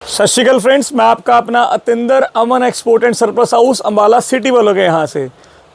सत श्री अकाल फ्रेंड्स, मैं आपका अपना Atinder Aman export and surplus house Ambala city वालों के यहाँ से।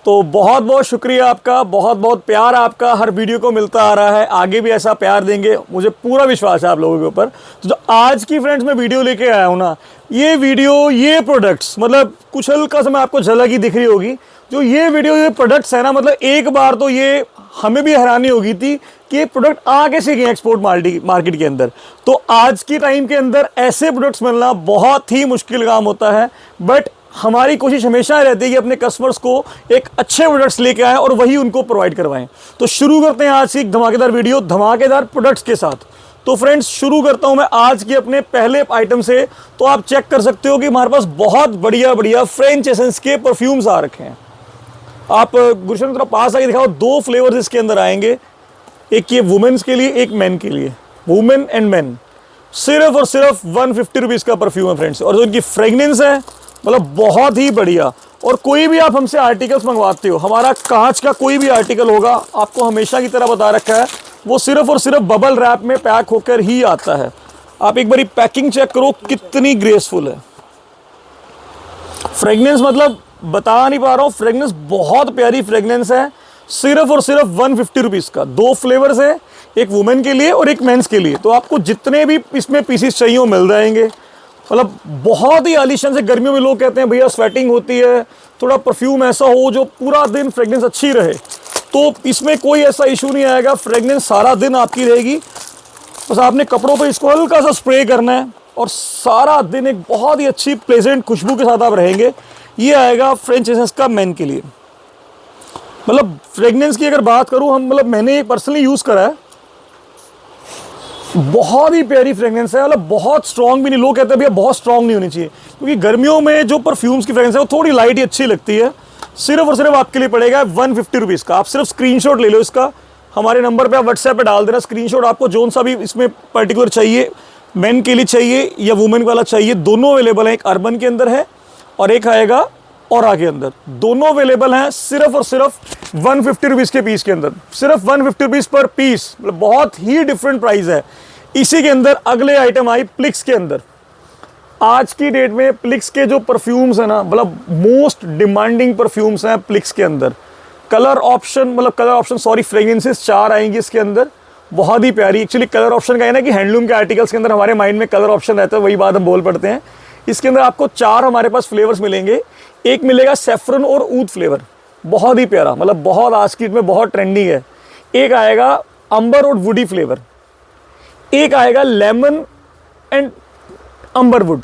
तो बहुत बहुत शुक्रिया आपका, बहुत बहुत प्यार आपका हर वीडियो को मिलता आ रहा है। आगे भी ऐसा प्यार देंगे, मुझे पूरा विश्वास है आप लोगों के ऊपर। तो जो आज की फ्रेंड्स मैं वीडियो लेके आया हूँ ना, ये वीडियो ये प्रोडक्ट्स मतलब कुछ हल्का सा मैं आपको झलक ही दिख रही होगी। जो ये वीडियो ये प्रोडक्ट्स है ना, मतलब एक बार तो ये हमें भी हैरानी हो गई थी कि ये प्रोडक्ट आ कैसे गए एक्सपोर्ट मार्केट के अंदर। तो आज की टाइम के अंदर ऐसे प्रोडक्ट्स मिलना बहुत ही मुश्किल काम होता है, बट हमारी कोशिश हमेशा रहती है कि अपने कस्टमर्स को एक अच्छे प्रोडक्ट्स लेके आएं और वही उनको प्रोवाइड करवाएं। तो शुरू करते हैं आज की एक धमाकेदार वीडियो धमाकेदार प्रोडक्ट्स के साथ। तो फ्रेंड्स शुरू करता हूं मैं आज की अपने पहले आइटम से। तो आप चेक कर सकते हो कि हमारे पास बहुत बढ़िया बढ़िया फ्रेंच एसेंस के परफ्यूम्स आ रखे हैं। आप गुलशन की तरफ पास आके दिखाओ, दो फ्लेवर्स इसके अंदर आएंगे, एक ये वुमेन्स के लिए, एक मेन के लिए, वुमेन एंड मेन। सिर्फ और सिर्फ 150 रुपीज़ का परफ्यूम है फ्रेंड्स। और जो इनकी फ्रेगनेंस है मतलब बहुत ही बढ़िया। और कोई भी आप हमसे आर्टिकल्स मंगवाते हो, हमारा कांच का कोई भी आर्टिकल होगा, आपको हमेशा की तरह बता रखा है, वो सिर्फ और सिर्फ बबल रैप में पैक होकर ही आता है। आप एक बारी पैकिंग चेक करो कितनी ग्रेसफुल है। फ्रेगनेंस मतलब बता नहीं पा रहा हूँ, फ्रेगनेंस बहुत प्यारी फ्रेगनेंस है। सिर्फ और सिर्फ 150 रुपीज़ का। दो फ्लेवर्स है, एक वुमेन के लिए और एक मेंस के लिए। तो आपको जितने भी इसमें पीसीस चाहिए वो मिल जाएंगे। मतलब बहुत ही आलीशान से। गर्मियों में लोग कहते हैं भैया स्वेटिंग होती है, थोड़ा परफ्यूम ऐसा हो जो पूरा दिन फ्रेगनेंस अच्छी रहे, तो इसमें कोई ऐसा इशू नहीं आएगा। फ्रेगनेंस सारा दिन आपकी रहेगी, बस आपने कपड़ों पे इसको हल्का सा स्प्रे करना है और सारा दिन एक बहुत ही अच्छी प्लेजेंट खुशबू के साथ आप रहेंगे। ये आएगा फ्रेंच एसेंस का मेन के लिए। मतलब फ्रेगनेंस की अगर बात करूं हम, मतलब मैंने पर्सनली यूज़ करा है, बहुत ही प्यारी फ्रेगनेंस है। मतलब बहुत स्ट्रॉन्ग भी नहीं, लोग कहते हैं भैया बहुत स्ट्रॉन्ग नहीं होनी चाहिए, क्योंकि गर्मियों में जो परफ्यूम्स की फ्रेगनेंस है वो थोड़ी लाइट ही अच्छी लगती है। सिर्फ और सिर्फ आपके लिए पड़ेगा 150 रुपीज़ का। आप सिर्फ स्क्रीनशॉट ले लो इसका, हमारे नंबर पे आप व्हाट्सएप पे डाल देना स्क्रीनशॉट। आपको जोन सा भी इसमें पर्टिकुलर चाहिए, मेन के लिए चाहिए या वुमेन वाला चाहिए, दोनों अवेलेबल है। एक अर्बन के अंदर है और एक आएगा औरा के अंदर, दोनों अवेलेबल हैं। सिर्फ और सिर्फ 150 रुपीज़ के पीस के अंदर, सिर्फ 150 रुपीज़ पर पीस। मतलब बहुत ही डिफरेंट प्राइस है। इसी के अंदर अगले आइटम आई प्लिक्स के अंदर। आज की डेट में प्लिक्स के जो परफ्यूम्स है ना, मतलब मोस्ट डिमांडिंग परफ्यूम्स हैं प्लिक्स के अंदर। कलर ऑप्शन सॉरी फ्रेग्रेंसेस 4 आएंगी इसके अंदर, बहुत ही प्यारी। एक्चुअली कलर ऑप्शन का है ना कि हैंडलूम के आर्टिकल्स के अंदर हमारे माइंड में कलर ऑप्शन रहता है, वही बात हम बोल पड़ते हैं। इसके अंदर आपको 4 हमारे पास फ्लेवर्स मिलेंगे। एक मिलेगा सैफरन और ऊद फ्लेवर, बहुत ही प्यारा, मतलब बहुत आज की डेट में बहुत ट्रेंडिंग है। एक आएगा अंबर और वुडी फ्लेवर, एक आएगा लेमन एंड अंबर वुड,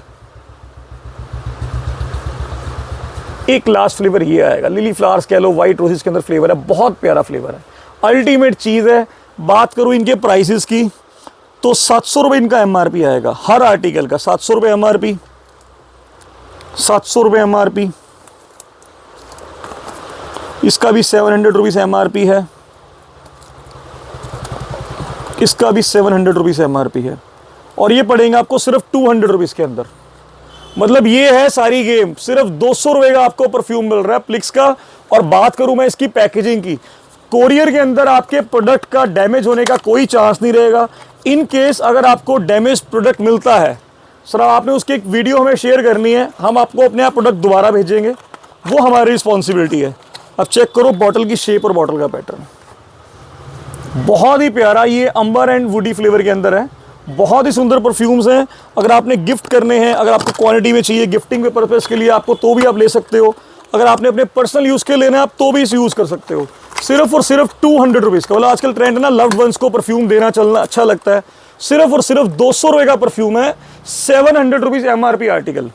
एक लास्ट फ्लेवर ये आएगा लिली फ्लावर्स कह लो, व्हाइट रोजेस के अंदर फ्लेवर है, बहुत प्यारा फ्लेवर है, अल्टीमेट चीज़ है। बात करूँ इनके प्राइसेस की तो 700 रुपये इनका MRP आएगा, हर आर्टिकल का 700 रुपये MRP, 700 रुपये MRP। इसका भी 700 रुपीज़ MRP है, इसका भी 700 रुपीज़ MRP है, और ये पड़ेंगे आपको सिर्फ 200 रुपीज़ के अंदर। मतलब ये है सारी गेम। सिर्फ 200 रुपये का आपको परफ्यूम मिल रहा है प्लिक्स का। और बात करूं मैं इसकी पैकेजिंग की, कोरियर के अंदर आपके प्रोडक्ट का डैमेज होने का कोई चांस नहीं रहेगा। इन केस अगर आपको डैमेज प्रोडक्ट मिलता है सर, आपने उसकी एक वीडियो हमें शेयर करनी है, हम आपको अपने आप प्रोडक्ट दोबारा भेजेंगे, वो हमारी रिस्पॉन्सिबिलिटी है। अब चेक करो बॉटल की शेप और बॉटल का पैटर्न, बहुत ही प्यारा। ये अंबर एंड वुडी फ्लेवर के अंदर है, बहुत ही सुंदर परफ्यूम्स हैं। अगर आपने गिफ्ट करने हैं, अगर आपको क्वांटिटी में चाहिए गिफ्टिंग के पर्पज़ के लिए आपको, तो भी आप ले सकते हो। अगर आपने अपने पर्सनल यूज़ के लेना है आप तो भी इसे यूज़ कर सकते हो। सिर्फ और सिर्फ 200 रुपीज़ का। मतलब आजकल ट्रेंड है ना, लव्ड वंस को परफ्यूम देना चलना अच्छा लगता है। सिर्फ और सिर्फ 200 रुपये का परफ्यूम है, 700 रुपीज़ MRP आर्टिकल।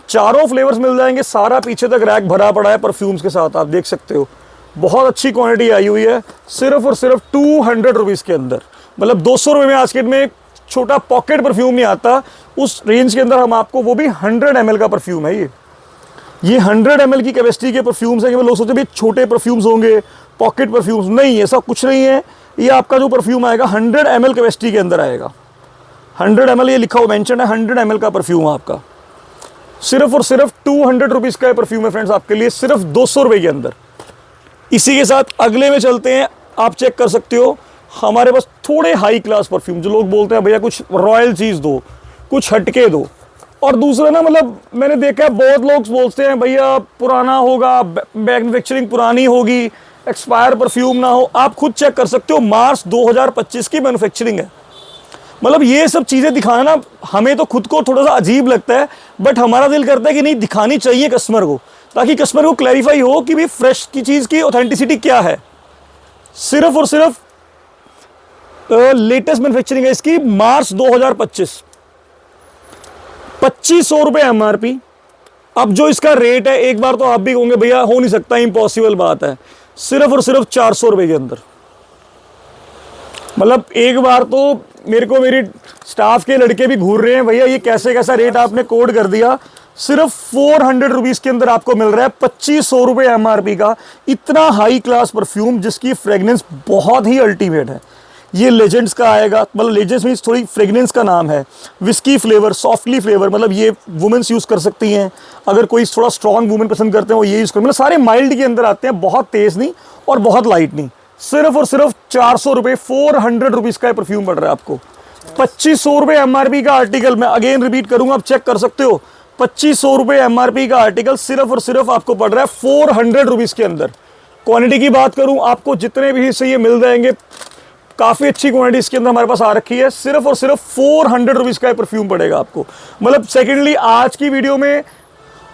चारों फ्लेवर्स मिल जाएंगे, सारा पीछे तक रैक भरा पड़ा है परफ्यूम्स के साथ, आप देख सकते हो। बहुत अच्छी क्वांटिटी आई हुई है, सिर्फ और सिर्फ 200 रुपीज़ के अंदर। मतलब 200 रुपये में आज के में छोटा पॉकेट परफ्यूम नहीं आता, उस रेंज के अंदर हम आपको, वो भी 100 ml का परफ्यूम है। ये 100 ml की कैपेसिटी के परफ्यूम्स हैं। कि लोग सोचते भाई छोटे परफ्यूम्स होंगे, पॉकेट परफ्यूम्स, नहीं, ऐसा कुछ नहीं है। ये आपका जो परफ्यूम आएगा 100 ml कैपेसिटी के अंदर आएगा। 100 ml ये लिखा हुआ मेंशन है, 100 ml का परफ्यूम है आपका। सिर्फ और सिर्फ 200 रुपीज़ का परफ्यूम है फ्रेंड्स आपके लिए, सिर्फ 200 रुपये के अंदर। इसी के साथ अगले में चलते हैं। आप चेक कर सकते हो हमारे पास थोड़े हाई क्लास परफ्यूम, जो लोग बोलते हैं भैया कुछ रॉयल चीज़ दो, कुछ हटके दो, और दूसरा ना, मतलब मैंने देखा है बहुत लोग बोलते हैं भैया पुराना होगा, मैन्युफैक्चरिंग पुरानी होगी, एक्सपायर परफ्यूम ना हो। आप खुद चेक कर सकते हो, मार्च 2025 की मैन्युफैक्चरिंग है। मतलब ये सब चीज़ें दिखाना हमें तो खुद को थोड़ा सा अजीब लगता है, बट हमारा दिल करता है कि नहीं, दिखानी चाहिए कस्टमर को, ताकि कस्टमर को क्लैरिफाई हो कि भाई फ्रेश की चीज़ की ऑथेंटिसिटी क्या है। सिर्फ और सिर्फ लेटेस्ट मैन्युफैक्चरिंग है इसकी, मार्च 2025, 2500 रुपये MRP। अब जो इसका रेट है, एक बार तो आप भी कहोगे भैया हो नहीं सकता, इम्पॉसिबल बात है, सिर्फ और सिर्फ 400 रुपये के अंदर। मतलब एक बार तो मेरे को मेरी स्टाफ के लड़के भी घूर रहे हैं, भैया ये कैसे कैसा रेट आपने कोड कर दिया। सिर्फ 400 रुपीज़ के अंदर आपको मिल रहा है 2500 रुपये MRP का इतना हाई क्लास परफ्यूम, जिसकी फ्रेगनेंस बहुत ही अल्टीमेट है। ये लेजेंड्स का आएगा, मतलब लेजेंड्स मीन्स थोड़ी फ्रेगनेंस का नाम है। विस्की फ्लेवर, सॉफ्टली फ्लेवर, मतलब ये वुमेन्स यूज़ कर सकती हैं। अगर कोई थोड़ा स्ट्रॉन्ग वुमेन पसंद करते हैं वो ये यूज़ कर, मतलब सारे माइल्ड के अंदर आते हैं, बहुत तेज़ नहीं और बहुत लाइट नहीं। सिर्फ और सिर्फ 400 रुपये, 400 रुपीज़ का परफ्यूम पड़ रहा है आपको। 2500 रुपये MRP का आर्टिकल, मैं अगेन रिपीट करूंगा, आप चेक कर सकते हो। 2500 रुपये MRP का आर्टिकल सिर्फ और सिर्फ आपको पड़ रहा है 400 रुपीज़ के अंदर। क्वांटिटी की बात करूं, आपको जितने भी हिस्से ये मिल जाएंगे, काफ़ी अच्छी क्वांटिटी इसके अंदर हमारे पास आ रखी है। सिर्फ और सिर्फ 400 रुपीज़ का परफ्यूम पड़ेगा आपको। मतलब सेकेंडली, आज की वीडियो में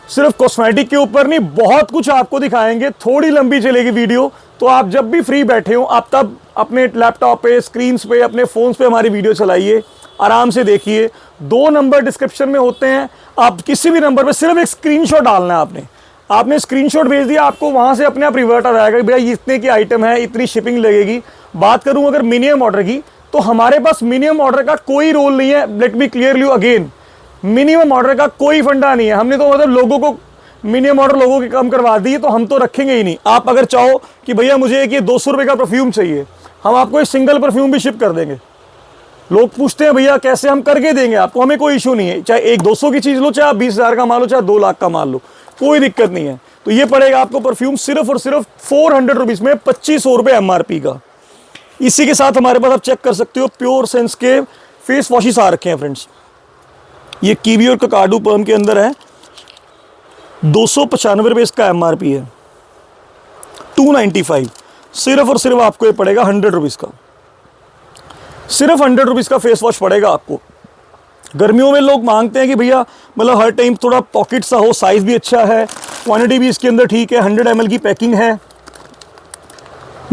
सिर्फ कॉस्मेटिक के ऊपर नहीं, बहुत कुछ आपको दिखाएंगे। थोड़ी लंबी चलेगी वीडियो, तो आप जब भी फ्री बैठे हो, आप तब अपने लैपटॉप पे, स्क्रीन्स पे, अपने फ़ोन्स पे हमारी वीडियो चलाइए, आराम से देखिए। 2 नंबर डिस्क्रिप्शन में होते हैं, आप किसी भी नंबर पे सिर्फ एक स्क्रीनशॉट डालना है। आपने स्क्रीनशॉट भेज दिया, आपको वहाँ से अपने आप रिवर्ट आ जाएगा भैया ये इतने की आइटम है, इतनी शिपिंग लगेगी। बात करूँ अगर मिनिमम ऑर्डर की, तो हमारे पास मिनिमम ऑर्डर का कोई रोल नहीं है। Let me clear you again, minimum order का कोई फंडा नहीं है। हमने तो मतलब लोगों को मिनिमम ऑर्डर लोगों के कम करवा दी, तो हम तो रखेंगे ही नहीं। आप अगर चाहो कि भैया मुझे एक ये 200 रुपये का परफ्यूम चाहिए, हम आपको एक सिंगल परफ्यूम भी शिप कर देंगे। लोग पूछते हैं भैया कैसे, हम करके देंगे आपको, हमें कोई इशू नहीं है। चाहे एक 200 की चीज़ लो, चाहे आप 20,000 का माल लो, चाहे 2 लाख का माल लो, कोई दिक्कत नहीं है। तो ये पड़ेगा आपको परफ्यूम सिर्फ और सिर्फ 400 रुपीज़ में, 2500 रुपये MRP का। इसी के साथ हमारे पास आप चेक कर सकते हो, प्योर सेंस के फेस वॉशेस आ रखे हैं फ्रेंड्स। ये कीवी और ककाडू पर्म के अंदर है, 295 रुपये इसका MRP है, 295। सिर्फ और सिर्फ आपको ये पड़ेगा 100 रुपीज़ का। सिर्फ 100 रुपीज़ का फेस वॉश पड़ेगा आपको। गर्मियों में लोग मांगते हैं कि भैया मतलब हर टाइम थोड़ा पॉकेट सा हो, साइज़ भी अच्छा है, क्वांटिटी भी इसके अंदर ठीक है, 100 ml की पैकिंग है।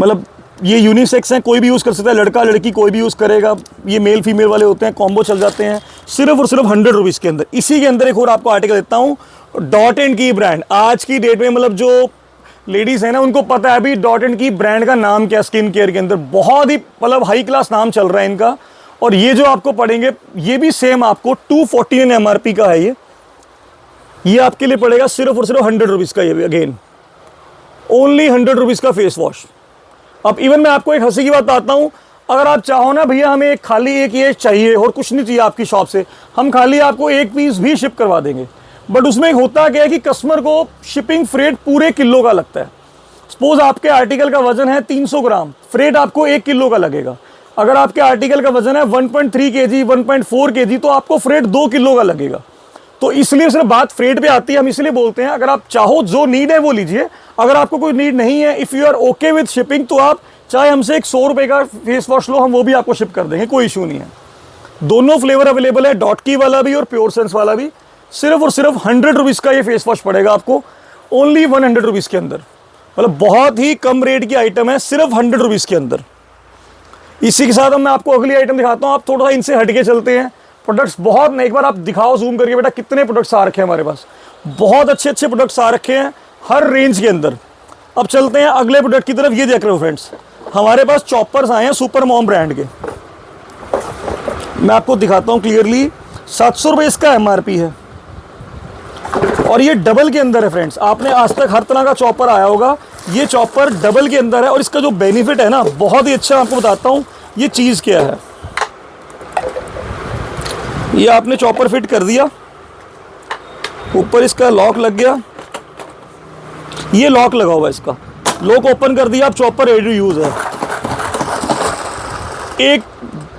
मतलब ये यूनिसेक्स हैं, कोई भी यूज़ कर सकता है, लड़का लड़की कोई भी यूज़ करेगा। ये मेल फीमेल वाले होते हैं, कॉम्बो चल जाते हैं। सिर्फ और सिर्फ 100 रुपीज़ के अंदर। इसी के अंदर एक और आपको आर्टिकल देता हूँ, डॉट एंड की ब्रांड। आज की डेट में मतलब जो लेडीज़ है ना, उनको पता है अभी डॉट एंड की ब्रांड का नाम क्या, स्किन केयर के अंदर बहुत ही मतलब हाई क्लास नाम चल रहा है इनका। और ये जो आपको पड़ेंगे, ये भी सेम आपको 249 MRP का है। ये आपके लिए पड़ेगा सिर्फ और सिर्फ 100 रुपीज़ का। ये भी अगेन ओनली 100 रुपीज़ का फेस वॉश। अब इवन मैं आपको एक हंसी की बात बताता हूँ, अगर आप चाहो ना भैया हमें खाली एक ये चाहिए और कुछ नहीं चाहिए आपकी शॉप से, हम खाली आपको 1 पीस भी शिप करवा देंगे। बट उसमें होता क्या है कि कस्टमर को शिपिंग फ्रेट पूरे किलो का लगता है। सपोज आपके आर्टिकल का वजन है 300 ग्राम, फ्रेट आपको 1 किलो का लगेगा। अगर आपके आर्टिकल का वजन है 1.3 kg, 1.4 kg, तो आपको फ्रेट 2 किलो का लगेगा। तो इसलिए सिर्फ बात फ्रेट पे आती है। हम इसलिए बोलते हैं अगर आप चाहो, जो नीड है वो लीजिए। अगर आपको कोई नीड नहीं है, if you are okay with shipping, तो आप चाहे हमसे एक 100 रुपये का फेस वॉश लो, हम वो भी आपको शिप कर देंगे, कोई इशू नहीं है। दोनों फ्लेवर अवेलेबल है, डॉट की वाला भी और प्योर सेंस वाला भी। सिर्फ और सिर्फ 100 रुपीज़ का ये फेस वॉश पड़ेगा आपको, ओनली 100 रुपीज़ के अंदर। मतलब बहुत ही कम रेट की आइटम है, सिर्फ 100 रुपीज़ के अंदर। इसी के साथ मैं आपको अगली आइटम दिखाता हूँ। आप थोड़ा सा इनसे हटके चलते हैं। प्रोडक्ट्स बहुत नहीं, एक बार आप दिखाओ जूम करके बेटा कितने प्रोडक्ट्स आ रखे हैं हमारे पास। बहुत अच्छे अच्छे प्रोडक्ट्स आ रखे हैं हर रेंज के अंदर। अब चलते हैं अगले प्रोडक्ट की तरफ। ये देख रहे हो फ्रेंड्स, हमारे पास चॉपर्स आए हैं सुपर मॉम ब्रांड के। मैं आपको दिखाता हूँ क्लियरली। 700 रुपये इसका MRP है और ये डबल के अंदर है फ्रेंड्स। आपने आज तक हर तरह का चॉपर आया होगा, ये चॉपर डबल के अंदर है। और इसका जो बेनिफिट है ना, बहुत ही अच्छा। आपको बताता हूँ ये चीज़ क्या है। ये आपने चॉपर फिट कर दिया, ऊपर इसका लॉक लग गया, ये लॉक लगा हुआ है, इसका लॉक ओपन कर दिया, आप चॉपर रेडी टू यूज़ है। 1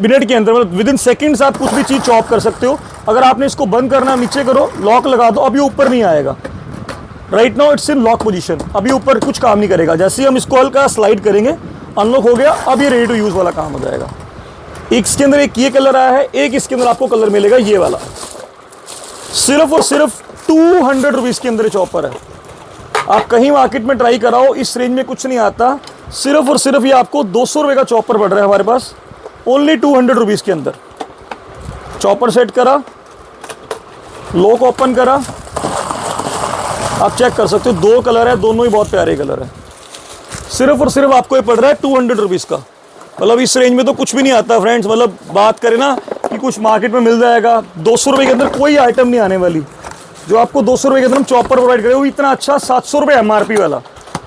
मिनट के अंदर, मतलब विद इन सेकेंड्स आप कुछ भी चीज़ चॉप कर सकते हो। अगर आपने इसको बंद करना नीचे करो, लॉक लगा दो, अब ये ऊपर नहीं आएगा। Right now it's in lock position, अभी ऊपर कुछ काम नहीं करेगा। जैसे ही हम इसको हल्का स्लाइड करेंगे अनलॉक हो गया, अब ये रेडी टू यूज़ वाला काम हो जाएगा। इसके अंदर एक ये कलर आया है, एक इसके अंदर आपको कलर मिलेगा ये वाला। सिर्फ और सिर्फ 200 रुपीज़ के अंदर ये चॉपर है। आप कहीं मार्केट में ट्राई कराओ, इस रेंज में कुछ नहीं आता। सिर्फ और सिर्फ ये आपको 200 रुपये का चॉपर पड़ रहा है हमारे पास, ओनली 200 रुपीज़ के अंदर। चॉपर सेट करा, लॉक ओपन करा, आप चेक कर सकते हो 2 कलर है, दोनों ही बहुत प्यारे कलर है। सिर्फ और सिर्फ आपको ये पड़ रहा है 200 रुपीज़ का। मतलब इस रेंज में तो कुछ भी नहीं आता फ्रेंड्स। मतलब बात करें ना कि कुछ मार्केट में मिल जाएगा, 200 रुपये के अंदर कोई आइटम नहीं आने वाली। जो आपको 200 रुपये के अंदर हम चॉपर प्रोवाइड करें वो इतना अच्छा 700 रुपये MRP वाला।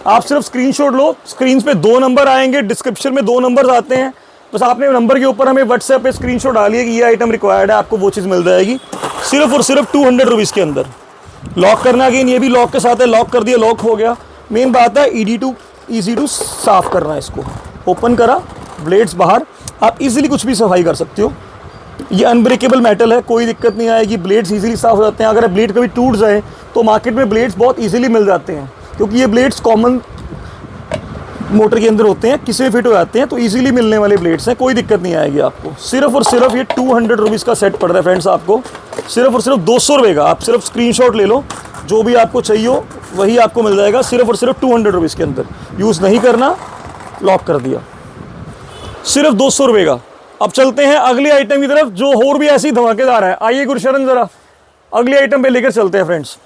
आप सिर्फ स्क्रीनशॉट लो, स्क्रीन पे 2 नंबर आएंगे, डिस्क्रिप्शन में 2 नंबर्स आते हैं, बस आपने नंबर के ऊपर हमें व्हाट्सएप पे स्क्रीनशॉट डालिए कि ये आइटम रिक्वायर्ड है, आपको वो चीज़ मिल जाएगी सिर्फ और सिर्फ 200 रुपीज़ के अंदर। लॉक करना अगेन ये भी लॉक के साथ है, लॉक कर दिया, लॉक हो गया। मेन बात है ईजी टू साफ करना है। इसको ओपन करा, ब्लेड्स बाहर, आप इजीली कुछ भी सफाई कर सकते हो। ये अनब्रेकेबल मेटल है, कोई दिक्कत नहीं आएगी, ब्लेड्स इजीली साफ हो जाते हैं। अगर ब्लेड कभी टूट जाए तो मार्केट में ब्लेड्स बहुत इजीली मिल जाते हैं, क्योंकि ये ब्लेड्स कॉमन मोटर के अंदर होते हैं, किसी में फिट हो जाते हैं, तो इजीली मिलने वाले ब्लेड्स हैं, कोई दिक्कत नहीं आएगी आपको। सिर्फ और सिर्फ ये 200 रुपीज़ का सेट पड़ रहा है फ्रेंड्स आपको, सिर्फ और सिर्फ 200 रुपये का। आप सिर्फ स्क्रीनशॉट ले लो, जो भी आपको चाहिए हो वही आपको मिल जाएगा सिर्फ और सिर्फ 200 रुपीज़ के अंदर। यूज़ नहीं करना, लॉक कर दिया, सिर्फ 200 रुपये का। अब चलते हैं अगली आइटम की तरफ, जो और भी ऐसी धमाकेदार है। आइए गुरशरण ज़रा अगली आइटम पे लेकर चलते हैं फ्रेंड्स।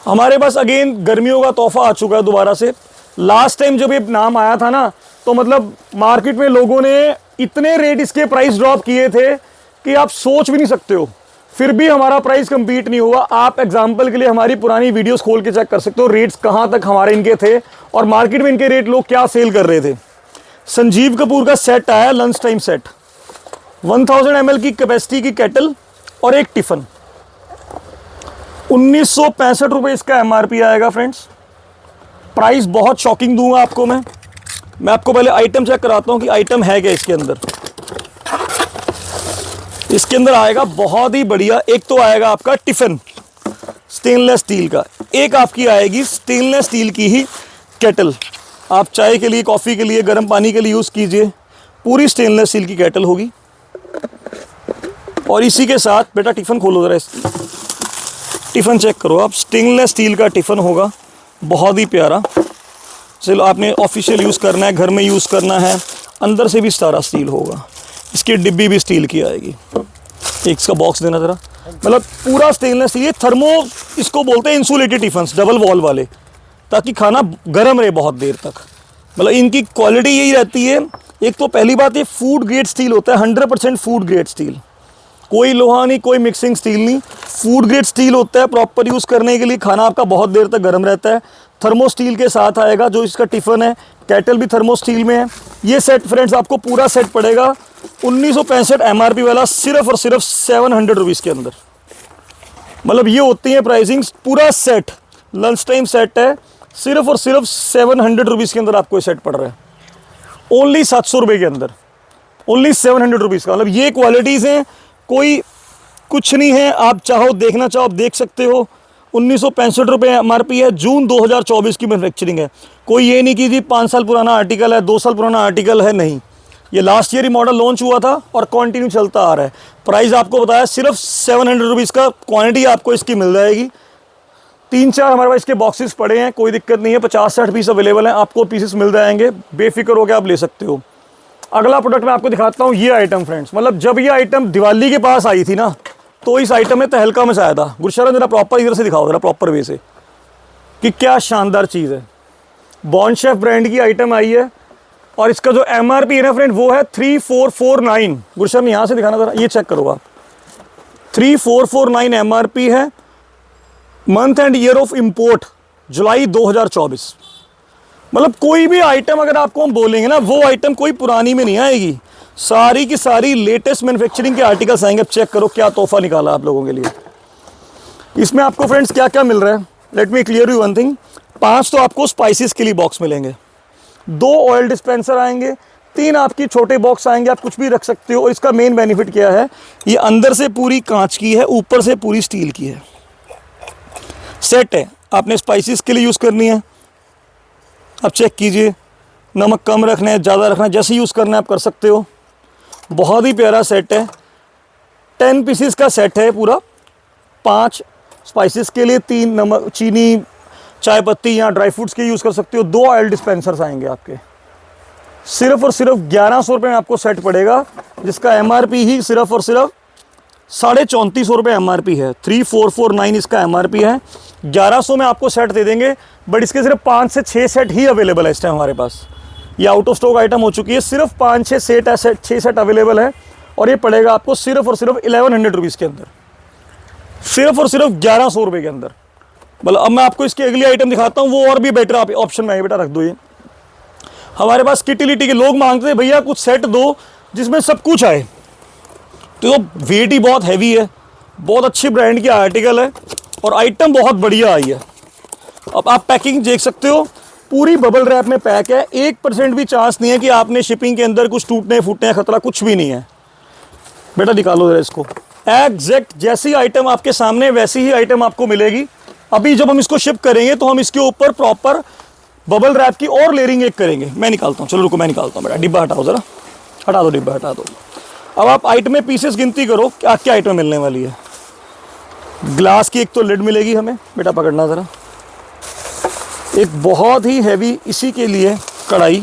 हमारे पास अगेन गर्मियों का तोहफा आ चुका है दोबारा से। लास्ट टाइम जब ये नाम आया था ना, तो मतलब मार्केट में लोगों ने इतने रेट इसके प्राइस ड्रॉप किए थे कि आप सोच भी नहीं सकते हो, फिर भी हमारा प्राइस कंपीट नहीं हुआ। आप एग्जांपल के लिए हमारी पुरानी वीडियोस खोल के चेक कर सकते हो, रेट्स कहाँ तक हमारे इनके थे और मार्केट में इनके रेट लोग क्या सेल कर रहे थे। संजीव कपूर का सेट आया, लंच टाइम सेट, 1000 ml की कैपेसिटी की केटल और एक टिफन, 1965 रुपये इसका MRP आएगा फ्रेंड्स। प्राइस बहुत शॉकिंग दूंगा आपको मैं आपको पहले आइटम चेक कराता हूं कि आइटम है क्या इसके अंदर। इसके अंदर आएगा बहुत ही बढ़िया, एक तो आएगा आपका टिफिन स्टेनलेस स्टील का, एक आपकी आएगी स्टेनलेस स्टील की ही केटल। आप चाय के लिए, कॉफ़ी के लिए, गर्म पानी के लिए यूज़ कीजिए, पूरी स्टेनलेस स्टील की केटल होगी। और इसी के साथ बेटा टिफ़िन खोलो ज़रा, टिफ़िन चेक करो आप, स्टेनलेस स्टील का टिफ़िन होगा, बहुत ही प्यारा। चलो आपने ऑफिशियल यूज़ करना है, घर में यूज़ करना है, अंदर से भी सारा स्टील होगा। इसकी डिब्बी भी स्टील की आएगी। एक इसका बॉक्स देना ज़रा, मतलब पूरा स्टेनलेस स्टील। ये थर्मो इसको बोलते हैं, इंसुलेटेड टिफ़िन, डबल वॉल वाले, ताकि खाना गर्म रहे बहुत देर तक। मतलब इनकी क्वालिटी यही रहती है। एक तो पहली बात, ये फूड ग्रेड स्टील होता है, 100% फूड ग्रेड स्टील, कोई लोहा नहीं, कोई मिक्सिंग स्टील नहीं, फूड ग्रेड स्टील होता है। प्रॉपर यूज़ करने के लिए खाना आपका बहुत देर तक गर्म रहता है। थर्मो स्टील के साथ आएगा जो इसका टिफ़िन है, केटल भी थर्मो स्टील में है। ये सेट फ्रेंड्स आपको पूरा सेट पड़ेगा 1965 MRP वाला, सिर्फ और सिर्फ 700 रुपीज़ के अंदर। मतलब ये होती है प्राइसिंग, पूरा सेट लंच टाइम सेट है, सिर्फ और सिर्फ 700 रुपीज़ के अंदर आपको ये सेट पड़ रहा है, ओनली 700 रुपये के अंदर, ओनली 700 रुपीज़ का। मतलब ये क्वालिटीज़ हैं, कोई कुछ नहीं है। आप चाहो देखना चाहो आप देख सकते हो। 1965 रुपये MRP है, जून 2024 की मैन्युफैक्चरिंग है। कोई ये नहीं कि जी 5 साल पुराना आर्टिकल है, 2 साल पुराना आर्टिकल है, नहीं। ये लास्ट ईयर ही मॉडल लॉन्च हुआ था और कंटिन्यू चलता आ रहा है। प्राइस आपको बताया सिर्फ 700 रुपीज़ का, क्वांटिटी आपको इसकी मिल जाएगी। 3-4 हमारे पास इसके बॉक्सेस पड़े हैं, कोई दिक्कत नहीं है, 50-60 पीस अवेलेबल हैं, आपको पीसेस मिल जाएंगे, बेफिक्र होकर आप ले सकते हो। अगला प्रोडक्ट मैं आपको दिखाता हूँ, ये आइटम फ्रेंड्स। मतलब जब ये आइटम दिवाली के पास आई थी ना, तो इस आइटम ने तहलका मचाया था। गुरशरण जरा प्रॉपर इधर से दिखाओ, जरा प्रॉपर वे से, कि क्या शानदार चीज़ है। बॉन्ड शेफ ब्रांड की आइटम आई है और इसका जो MRP है ना फ्रेंड, वो है 3449। गुरशरण यहाँ से दिखाना जरा, ये चेक करो आप, 3449 MRP है। Month and year of import जुलाई 2024। मतलब कोई भी आइटम अगर आपको हम बोलेंगे ना, वो आइटम कोई पुरानी में नहीं आएगी, सारी की सारी लेटेस्ट मैन्युफैक्चरिंग के आर्टिकल्स आएंगे। अब चेक करो क्या तोहफा निकाला आप लोगों के लिए। इसमें आपको फ्रेंड्स क्या क्या मिल रहा है, let me clear you one thing. 5 तो आपको स्पाइसेस के लिए बॉक्स मिलेंगे, 2 ऑयल डिस्पेंसर आएंगे, 3 आपकी छोटे बॉक्स आएंगे, आप कुछ भी रख सकते हो। और इसका मेन बेनिफिट क्या है, ये अंदर से पूरी कांच की है, ऊपर से पूरी स्टील की है। सेट है, आपने स्पाइसेस के लिए यूज़ करनी है, अब चेक कीजिए, नमक कम रखना है ज़्यादा रखना है, जैसे यूज़ करना है आप कर सकते हो। बहुत ही प्यारा सेट है, 10 पीसीस का सेट है पूरा। 5 स्पाइसेस के लिए, 3 नमक, चीनी, चाय पत्ती या ड्राई फ्रूट्स के यूज़ कर सकते हो। 2 ऑयल डिस्पेंसर्स आएंगे आपके। सिर्फ और सिर्फ 1100 रुपये में आपको सेट पड़ेगा, जिसका एमआरपी ही सिर्फ और सिर्फ 3450 रुपये एमआरपी है। 3449 इसका एमआरपी है। 1100 में आपको सेट दे देंगे, बट इसके सिर्फ 5 से 6 सेट ही अवेलेबल है इस टाइम हमारे पास। ये आउट ऑफ स्टॉक आइटम हो चुकी है, सिर्फ 5-6 सेट अवेलेबल है। और ये पड़ेगा आपको सिर्फ और सिर्फ 1100 रुपीज़ के अंदर, सिर्फ और सिर्फ 1100 रुपये के अंदर। मतलब अब मैं आपको इसकी अगली आइटम दिखाता हूँ, वो और भी बेटर आप ऑप्शन में है। बेटा रख दो, ये हमारे पास किटिलिटी के लोग मांगते हैं भैया कुछ सेट दो जिसमें सब कुछ आए, तो वेट ही बहुत हैवी है, बहुत अच्छी ब्रांड की आर्टिकल है और आइटम बहुत बढ़िया आई है। अब आप पैकिंग देख सकते हो, पूरी बबल रैप में पैक है, 1% भी चांस नहीं है कि आपने शिपिंग के अंदर कुछ टूटने फूटने का खतरा कुछ भी नहीं है। बेटा निकालो जरा इसको, एग्जैक्ट जैसी आइटम आपके सामने वैसी ही आइटम आपको मिलेगी। अभी जब हम इसको शिप करेंगे तो हम इसके ऊपर प्रॉपर बबल रैप की और लेयरिंग एक करेंगे। मैं निकालता हूँ, चलो रुको मैं निकालता हूँ। बेटा डिब्बा हटाओ ज़रा, हटा दो डिब्बा, हटा दो। अब आप आइटम में पीसेस गिनती करो, क्या क्या आइटम मिलने वाली है। ग्लास की एक तो लिड मिलेगी हमें, बेटा पकड़ना ज़रा। एक बहुत ही हैवी इसी के लिए कढ़ाई,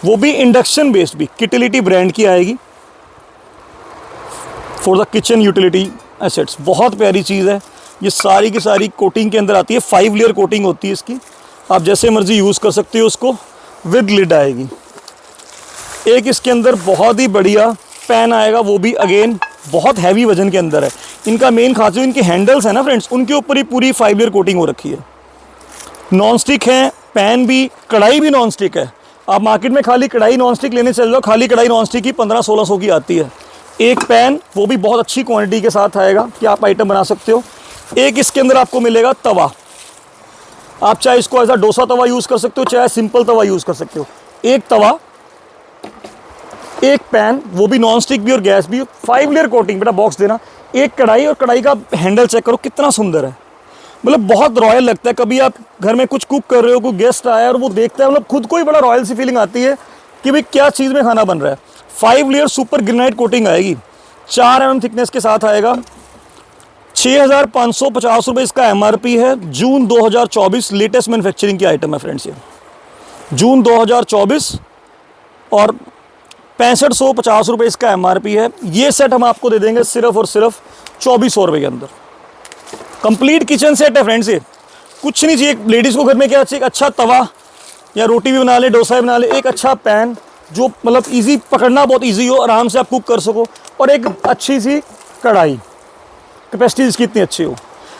वो भी इंडक्शन बेस्ड, भी किटिलिटी ब्रांड की आएगी, for the kitchen utility assets. बहुत प्यारी चीज़ है, ये सारी की सारी कोटिंग के अंदर आती है, 5 लेयर कोटिंग होती है इसकी। आप जैसे मर्जी यूज़ कर सकते हो उसको, विद लिड आएगी। एक इसके अंदर बहुत ही बढ़िया पैन आएगा, वो भी अगेन बहुत हैवी वजन के अंदर है। इनका मेन खासियत इनके हैंडल्स है ना फ्रेंड्स, उनके ऊपर ही पूरी 5 लेयर कोटिंग हो रखी है। नॉन स्टिक है, पैन भी, कढ़ाई भी नॉन स्टिक है। आप मार्केट में खाली कढ़ाई नॉन स्टिक लेने चल जाओ, खाली कढ़ाई नॉन स्टिक की 1500-1600 की आती है। एक पैन, वो भी बहुत अच्छी क्वांटिटी के साथ आएगा कि आप आइटम बना सकते हो। एक इसके अंदर आपको मिलेगा तवा, आप चाहे इसको ऐसा डोसा तवा यूज़ कर सकते हो, चाहे सिंपल तवा यूज़ कर सकते हो। एक तवा, एक पैन, वो भी नॉन स्टिक भी और गैस भी, 5 लेयर कोटिंग। बेटा बॉक्स देना। एक कढ़ाई, और कढ़ाई का हैंडल चेक करो कितना सुंदर है, मतलब बहुत रॉयल लगता है। कभी आप घर में कुछ कुक कर रहे हो, कोई गेस्ट आया और वो देखता है, मतलब खुद को ही बड़ा रॉयल सी फीलिंग आती है कि भाई क्या चीज़ में खाना बन रहा है। 5 लेयर सुपर ग्रेनाइट कोटिंग आएगी, 4 mm थिकनेस के साथ आएगा। 6550 रुपये इसका एमआरपी है। जून 2024 लेटेस्ट मैन्युफैक्चरिंग की आइटम है फ्रेंड्स, ये जून 2024 और 6550 रुपये इसका एमआरपी है। ये सेट हम आपको दे देंगे सिर्फ और सिर्फ 2400 रुपये के अंदर। कंप्लीट किचन सेट है फ्रेंड्स, ये कुछ नहीं चाहिए लेडीज़ को घर में। क्या चाहिए? अच्छा तवा, या रोटी भी बना ले, डोसा भी बना ले, एक अच्छा पैन जो मतलब इजी पकड़ना बहुत इजी हो, आराम से आप कुक कर सको, और एक अच्छी सी कढ़ाई, कैपेसिटी इसकी इतनी अच्छी हो।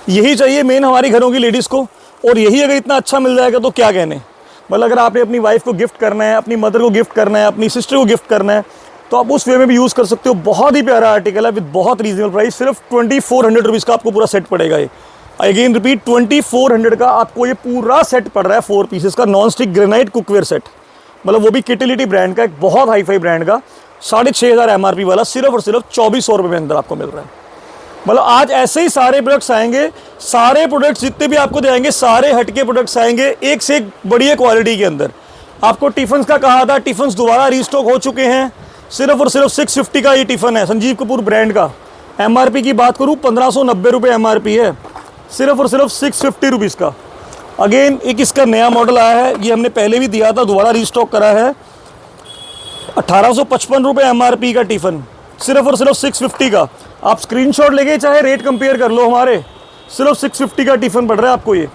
यही चाहिए मेन हमारी घरों की लेडीज़ को, और यही अगर इतना अच्छा मिल जाएगा तो क्या कहने। मतलब अगर आपने अपनी वाइफ को गिफ्ट करना है, अपनी मदर को गिफ्ट करना है, अपनी सिस्टर को गिफ्ट करना है, तो आप उस वे में भी यूज़ कर सकते हो। बहुत ही प्यारा आर्टिकल है विद बहुत रीजनेबल प्राइस, सिर्फ 2400 रुपीज़ का आपको पूरा सेट पड़ेगा। ये अगेन रिपीट, 2400 का आपको ये पूरा सेट पड़ रहा है, 4 पीसेस का non stick granite cookware set, मतलब वो भी किटिलिटी ब्रांड का, एक बहुत हाई फाई ब्रांड का, 6500 एमआरपी वाला, सिर्फ और सिर्फ 2400 रुपये में अंदर आपको मिल रहा है। मतलब आज ऐसे ही सारे प्रोडक्ट्स आएंगे, सारे प्रोडक्ट्स जितने भी आपको दिखाएंगे सारे हटके प्रोडक्ट्स आएंगे, एक से एक बढ़िया क्वालिटी के अंदर। आपको टिफिन का कहा था, टिफिन दोबारा रीस्टॉक हो चुके हैं। सिर्फ और सिर्फ 650 का ये टिफिन है, संजीव कपूर ब्रांड का। एमआरपी की बात करूँ 1590 रुपये एमआरपी है, सिर्फ और सिर्फ 650 रुपीज़ का। अगेन एक इसका नया मॉडल आया है, ये हमने पहले भी दिया था, दोबारा रीस्टॉक करा है। 1855 रुपये एमआरपी का टिफिन, सिर्फ और सिर्फ 650 का। आप स्क्रीनशॉट लेके चाहे रेट कंपेयर कर लो हमारे, सिर्फ 650 का टिफिन पड़ रहा है आपको ये।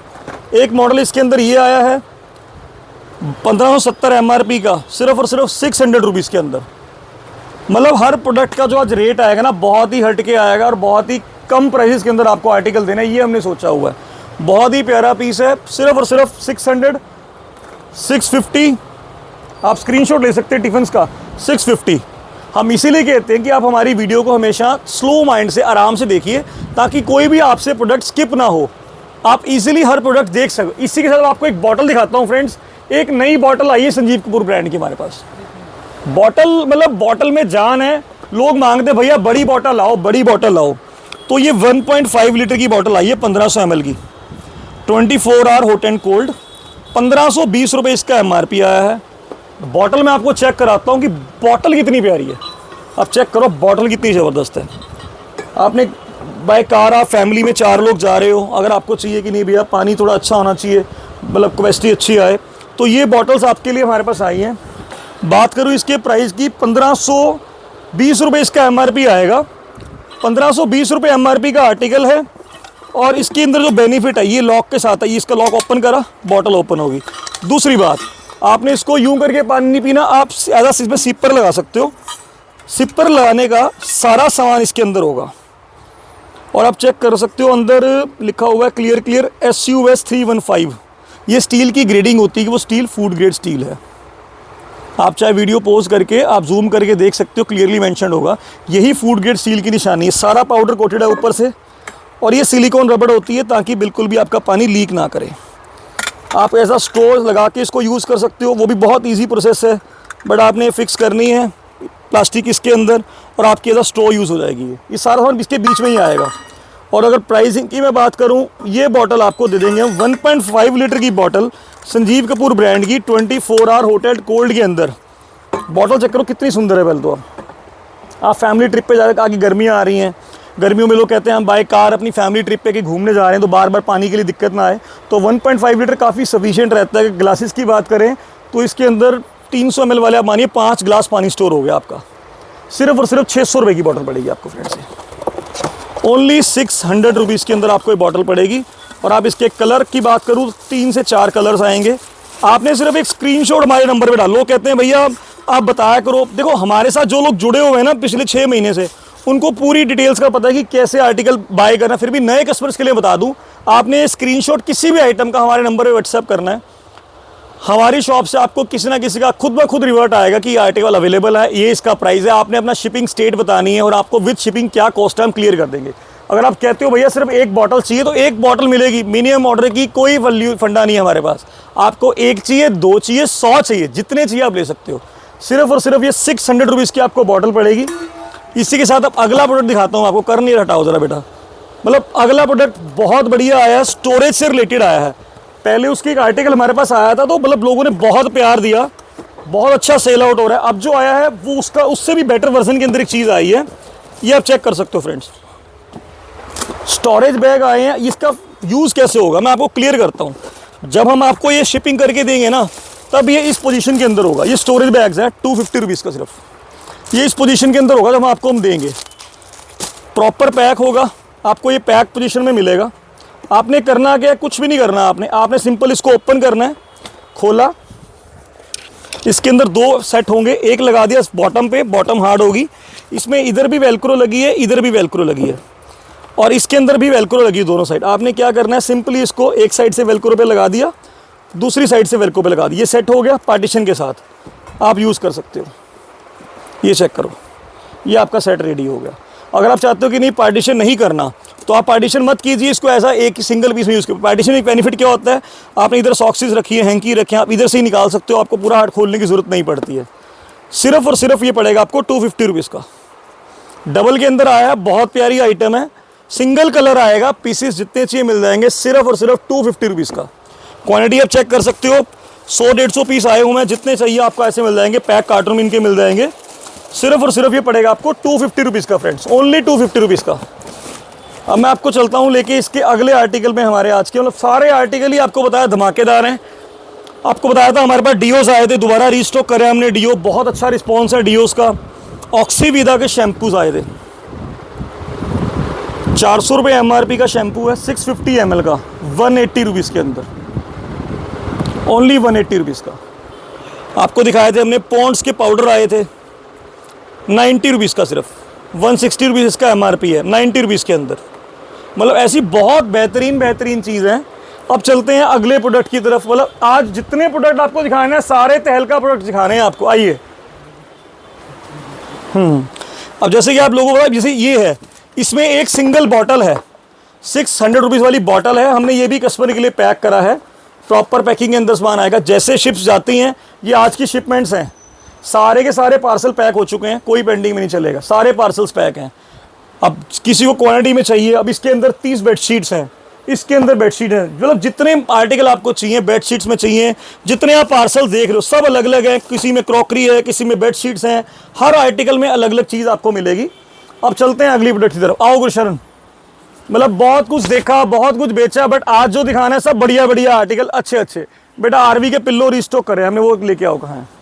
एक मॉडल इसके अंदर ये आया है 1570 एमआरपी का, सिर्फ और सिर्फ 600 रुपीज़ के अंदर। मतलब हर प्रोडक्ट का जो आज रेट आएगा ना, बहुत ही हटके आएगा और बहुत ही कम प्राइसेस के अंदर आपको आर्टिकल देना है, ये हमने सोचा हुआ है। बहुत ही प्यारा पीस है, सिर्फ और सिर्फ 600, 650। आप स्क्रीनशॉट ले सकते हैं टिफिन का, 650। हम इसीलिए कहते हैं कि आप हमारी वीडियो को हमेशा स्लो माइंड से आराम से देखिए, ताकि कोई भी आपसे प्रोडक्ट स्किप ना हो, आप इजीली हर प्रोडक्ट देख सको। इसी के साथ आपको एक बॉटल दिखाता हूँ फ्रेंड्स, एक नई बॉटल आई है संजीव कपूर ब्रांड की हमारे पास। बॉटल मतलब बॉटल में जान है। लोग मांगते भैया बड़ी बॉटल लाओ, बड़ी बॉटल लाओ। तो ये 1.5 लीटर की बॉटल आई है 1500 ml की, 24 आवर हॉट एंड कोल्ड। 1520 रुपये इसका MRP आया है। बॉटल मैं आपको चेक कराता हूँ कि बॉटल कितनी प्यारी है। आप चेक करो बॉटल कितनी ज़बरदस्त है। आपने बाय कार, आप फैमिली में 4 लोग जा रहे हो, अगर आपको चाहिए कि नहीं भैया पानी थोड़ा अच्छा होना चाहिए, मतलब कैपेसिटी अच्छी आए, तो ये बॉटल्स आपके लिए हमारे पास आई हैं। बात करूँ इसके प्राइस की, 1520 रुपये इसका MRP आएगा। 1520 रुपये MRP का आर्टिकल है। और इसके अंदर जो बेनिफिट है, ये लॉक के साथ है। ये इसका लॉक ओपन करा, बॉटल ओपन होगी। दूसरी बात, आपने इसको यूं करके पानी नहीं पीना, आप एज इसमें सिपर लगा सकते हो। सिपर लगाने का सारा सामान इसके अंदर होगा। और आप चेक कर सकते हो, अंदर लिखा हुआ है क्लियर SUS 315। ये स्टील की ग्रेडिंग होती है कि वो स्टील फूड ग्रेड स्टील है। आप चाहे वीडियो पॉज करके आप जूम करके देख सकते हो, क्लियरली मेंशन होगा। यही फूड ग्रेड स्टील की निशानी है। सारा पाउडर कोटेड है ऊपर से, और ये सिलिकॉन रबड़ होती है ताकि बिल्कुल भी आपका पानी लीक ना करे। आप ऐसा स्ट्रॉ लगा के इसको यूज़ कर सकते हो, वो भी बहुत इजी प्रोसेस है। बट आपने फिक्स करनी है प्लास्टिक इसके अंदर, और आपकी ऐसा स्ट्रॉ यूज़ हो जाएगी। ये सारा सामान इसके बीच में ही आएगा। और अगर प्राइसिंग की मैं बात करूं, ये बॉटल आपको दे देंगे हम 1.5 लीटर की बॉटल, संजीव कपूर ब्रांड की, 24 आवर हॉट एंड कोल्ड के अंदर। बॉटल चेक करो कितनी सुंदर है। पहले तो आप फैमिली ट्रिप पे जा रहे, आगे गर्मियाँ आ रही हैं, गर्मियों में लोग कहते हैं हम बाय कार अपनी फैमिली ट्रिप पे कि घूमने जा रहे हैं तो बार बार पानी के लिए दिक्कत ना आए, तो 1.5 लीटर काफ़ी सफिशिएंट रहता है। ग्लासेस की बात करें तो इसके अंदर 300 ml वाले आप मानिए 5 ग्लास पानी स्टोर हो गया आपका। सिर्फ और सिर्फ 600 रुपये की बॉटल पड़ेगी आपको फ्रेंड्स। ओनली 600 रुपीज़ के अंदर आपको ये बॉटल पड़ेगी। और आप इसके कलर की बात करूँ, 3 से 4 कलर्स आएंगे। आपने सिर्फ एक स्क्रीनशॉट हमारे नंबर पे डालो। लोग कहते हैं भैया आप बताया करो। देखो हमारे साथ जो लोग जुड़े हुए हैं ना पिछले 6 महीने से, उनको पूरी डिटेल्स का पता है कि कैसे आर्टिकल बाय करना। फिर भी नए कस्टमर्स के लिए बता दूं, आपने स्क्रीनशॉट किसी भी आइटम का हमारे नंबर पे व्हाट्सएप करना है। हमारी शॉप से आपको किसी ना किसी का खुद ब खुद रिवर्ट आएगा कि आर्टिकल अवेलेबल है, ये इसका प्राइस है। आपने अपना शिपिंग स्टेट बतानी है और आपको विद शिपिंग क्या कॉस्ट है हम क्लियर कर देंगे। अगर आप कहते हो भैया सिर्फ एक बॉटल चाहिए तो एक बॉटल मिलेगी। मिनिमम ऑर्डर की कोई वैल्यू फंडा नहीं है हमारे पास। आपको 1 चाहिए, 2 चाहिए, 100 चाहिए, जितने चाहिए आप ले सकते हो। सिर्फ और सिर्फ ये 600 रुपीज़ की आपको बॉटल पड़ेगी। इसी के साथ अब अगला प्रोडक्ट दिखाता हूँ आपको। कर नहीं हटाओ ज़रा बेटा। मतलब अगला प्रोडक्ट बहुत बढ़िया आया है, स्टोरेज से रिलेटेड आया है। पहले उसकी एक आर्टिकल हमारे पास आया था तो मतलब लोगों ने बहुत प्यार दिया, बहुत अच्छा सेल आउट हो रहा है। अब जो आया है वो उसका उससे भी बेटर वर्जन के अंदर एक चीज़ आई है, ये आप चेक कर सकते हो फ्रेंड्स। स्टोरेज बैग आए हैं। इसका यूज़ कैसे होगा मैं आपको क्लियर करता हूँ। जब हम आपको ये शिपिंग करके देंगे ना, तब ये इस पोजीशन के अंदर होगा। ये स्टोरेज बैग्स है 250 रुपीज़ का सिर्फ, ये इस पोजीशन के अंदर होगा जब आपको हम देंगे। प्रॉपर पैक होगा, आपको ये पैक पोजीशन में मिलेगा। आपने करना क्या, कुछ भी नहीं करना। आपने सिंपल इसको ओपन करना है। खोला, इसके अंदर 2 सेट होंगे, एक लगा दिया बॉटम पे, बॉटम हार्ड होगी। इसमें इधर भी वेलक्रो लगी है, इधर भी वेलक्रो लगी है, और इसके अंदर भी वेलक्रो लगी है दोनों साइड। आपने क्या करना है, सिंपली इसको एक साइड से वेलक्रो पे लगा दिया, दूसरी साइड से वेलक्रो पे लगा दिया। ये सेट हो गया पार्टीशन के साथ, आप यूज़ कर सकते हो। ये चेक करो, ये आपका सेट रेडी हो गया। अगर आप चाहते हो कि नहीं पार्टीशन नहीं करना, तो आप पार्टीशन मत कीजिए, इसको ऐसा एक सिंगल पीस में यूज़ करो। पार्टीशन एक बेनिफिट क्या होता है, आपने इधर सॉक्सेस रखी है, हैंकी रखे हैं, आप इधर से ही निकाल सकते हो, आपको पूरा हाथ खोलने की ज़रूरत नहीं पड़ती है। सिर्फ और सिर्फ ये पड़ेगा आपको 250 रुपीज़ का। डबल के अंदर आया, बहुत प्यारी आइटम है। सिंगल कलर आएगा, पीसेस जितने चाहिए मिल जाएंगे, सिर्फ और सिर्फ 250 रुपीज़ का। क्वान्टिटी आप चेक कर सकते हो, 100-150 पीस आए हुए हैं, जितने चाहिए आपको ऐसे मिल जाएंगे। पैक कार्टून इनके मिल जाएंगे। सिर्फ और सिर्फ ये पड़ेगा आपको 250 रुपीज़ का फ्रेंड्स, ओनली 250 रुपीज़ का। अब मैं आपको चलता हूँ लेके इसके अगले आर्टिकल में। हमारे आज के मतलब सारे आर्टिकल ही आपको बताया धमाकेदार हैं। आपको बताया था हमारे पास डिओस आए थे, दोबारा रीस्टॉक करे हमने डिओ, बहुत अच्छा रिस्पॉन्स है डिओस का। ऑक्सीविदा के शैम्पूज आए थे, 400 रुपये MRP का शैम्पू है, 650 ml का, 180 रुपीज़ के अंदर, ओनली 180 रुपीज़ का। आपको दिखाए थे हमने पॉन्ड्स के पाउडर आए थे, 90 रुपीज़ का सिर्फ, 160 रुपीज़ इसका MRP है, 90 रुपीज़ के अंदर। मतलब ऐसी बहुत बेहतरीन चीज़ है। अब चलते हैं अगले प्रोडक्ट की तरफ। मतलब आज जितने प्रोडक्ट आपको दिखाने हैं सारे तहलका प्रोडक्ट दिखाने हैं आपको। आइए। अब जैसे कि आप लोगों को पता, जैसे ये है, इसमें एक सिंगल बॉटल है, 600 रुपीज़ वाली बॉटल है। हमने ये भी कस्टमर के लिए पैक करा है, प्रॉपर पैकिंग के अंदर सामान आएगा। जैसे शिप्स जाती हैं, ये आज की शिपमेंट्स हैं, सारे के सारे पार्सल पैक हो चुके हैं, कोई पेंडिंग में नहीं चलेगा, सारे पार्सल्स पैक हैं। अब किसी को क्वांटिटी में चाहिए, अब इसके अंदर 30 बेडशीट्स हैं, इसके अंदर बेडशीट है, मतलब जितने आर्टिकल आपको चाहिए बेडशीट्स में चाहिए, जितने आप पार्सल देख रहे हो सब अलग अलग हैं। किसी में क्रॉकरी है, किसी में बेडशीट्स हैं, हर आर्टिकल में अलग अलग चीज़ आपको मिलेगी। अब चलते हैं अगली प्रोडक्ट की तरफ। आओ गुरशरण, मतलब बहुत कुछ देखा, बहुत कुछ बेचा, बट आज जो दिखाना है सब बढ़िया बढ़िया आर्टिकल, अच्छे अच्छे। बेटा आरवी के पिल्लो रिस्टॉक करे हमने, वो लेके आओ, कहाँ है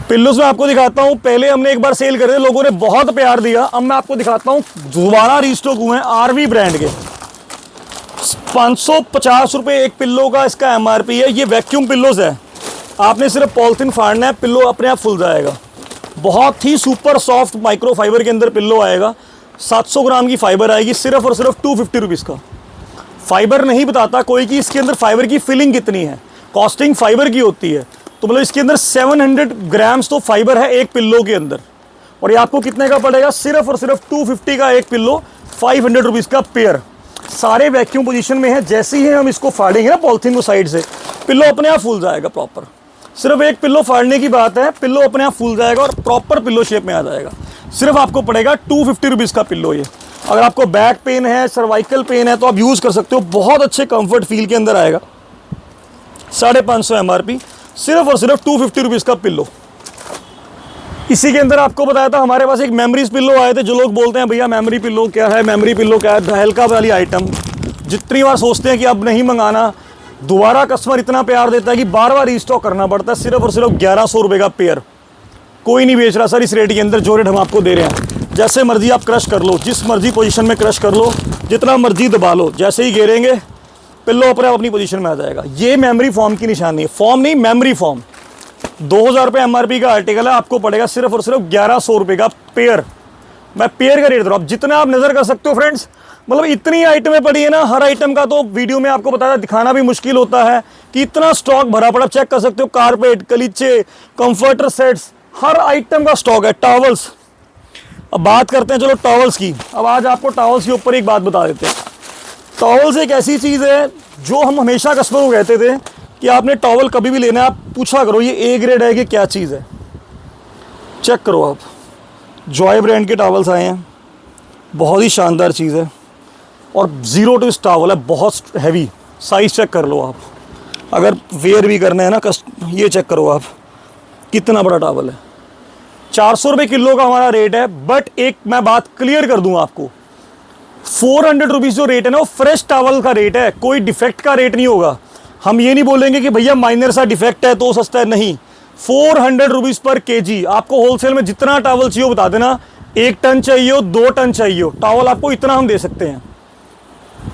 पिल्लोस में आपको दिखाता हूँ। पहले हमने एक बार सेल करे थे, लोगों ने बहुत प्यार दिया, अब मैं आपको दिखाता हूँ दोबारा रिस्टॉक हुए हैं आरवी ब्रांड के। 550 रुपये एक पिल्लो का इसका एमआरपी है। ये वैक्यूम पिल्लोस है, आपने सिर्फ पॉलिथीन फाड़ना है, पिल्लो अपने आप फुल जाएगा। बहुत ही सुपर सॉफ्ट माइक्रो फाइबर के अंदर पिल्लो आएगा। 700 ग्राम की फाइबर आएगी, सिर्फ और सिर्फ 250 रुपीज़ का। फाइबर नहीं बताता कोई कि इसके अंदर फाइबर की फिलिंग कितनी है, कॉस्टिंग फाइबर की होती है। तो मतलब इसके अंदर 700 ग्राम्स तो फाइबर है एक पिल्लो के अंदर। और ये आपको कितने का पड़ेगा, सिर्फ और सिर्फ 250 का एक पिल्लो, 500 रुपीज़ का पेयर। सारे वैक्यूम पोजीशन में है, जैसे ही हम इसको फाड़ेंगे ना पॉलिथीन को साइड से, पिल्लो अपने आप फूल जाएगा प्रॉपर। सिर्फ एक पिल्लो फाड़ने की बात है, पिल्लो अपने आप फूल जाएगा और प्रॉपर पिल्लो शेप में आ जाएगा। सिर्फ आपको पड़ेगा 250 रुपीज़ का पिल्लो ये। अगर आपको बैक पेन है, सर्वाइकल पेन है, तो आप यूज़ कर सकते हो, बहुत अच्छे कंफर्ट फील के अंदर आएगा। 550 एमआरपी, सिर्फ और सिर्फ 250 रुपीज़ का पिल्लो। इसी के अंदर आपको बताया था हमारे पास एक मेमोरीज पिल्लो आए थे। जो लोग बोलते हैं भैया मेमोरी पिल्लो क्या है, मेमोरी पिल्लो क्या है, हल्का वाली आइटम, जितनी बार सोचते हैं कि अब नहीं मंगाना, दोबारा कस्टमर इतना प्यार देता है कि बार बार रीस्टॉक करना पड़ता है। सिर्फ और सिर्फ 1100 रुपये का पेयर, कोई नहीं बेच रहा सर इस रेट के अंदर, जो रेट हम आपको दे रहे हैं। जैसे मर्जी आप क्रश कर लो, जिस मर्जी पोजीशन में क्रश कर लो, जितना मर्जी दबा लो, जैसे ही घेरेंगे पिल्लो अपने अपनी पोजीशन में आ जाएगा। ये मेमोरी फॉर्म की निशानी है, फॉर्म नहीं मेमोरी फॉर्म। 2000 रुपये एमआरपी का आर्टिकल है, आपको पड़ेगा सिर्फ और सिर्फ 1100 रुपये का पेयर। मैं पेयर का रेट दे रहा हूँ, जितना आप नज़र कर सकते हो फ्रेंड्स। मतलब इतनी आइटमें पड़ी है ना, हर आइटम का तो वीडियो में आपको बताया दिखाना भी मुश्किल होता है कि इतना स्टॉक भरा पड़ा। चेक कर सकते हो, कारपेट, गलीचे, कंफर्टर सेट्स, हर आइटम का स्टॉक है। टॉवल्स, अब बात करते हैं चलो टॉवल्स की। अब आज आपको टॉवल्स के ऊपर एक बात बता देते हैं। टॉवल्स एक ऐसी चीज़ है जो हम हमेशा कस्टमर को कहते थे कि आपने टॉवल कभी भी लेना है, आप पूछा करो ये ए ग्रेड है कि क्या चीज़ है। चेक करो आप, जॉय ब्रांड के टॉवल्स आए हैं, बहुत ही शानदार चीज़ है और ज़ीरो ट्विस्ट टॉवल है, बहुत हैवी। साइज़ चेक कर लो आप, अगर वेयर भी करना है ना ये चेक करो आप, कितना बड़ा टॉवल है। 400 रुपये किलो का हमारा रेट है, बट एक मैं बात क्लियर कर दूं आपको, 400 रुपीज़ जो रेट है ना वो फ्रेश टॉवल का रेट है, कोई डिफेक्ट का रेट नहीं होगा। हम ये नहीं बोलेंगे कि भैया माइनर सा डिफेक्ट है तो सस्ता है, नहीं। 400 रुपीज़ पर केजी। आपको होलसेल में जितना टॉवल चाहिए बता देना, 1 टन चाहिए हो, 2 टन चाहिए हो, टॉवल आपको इतना हम दे सकते हैं।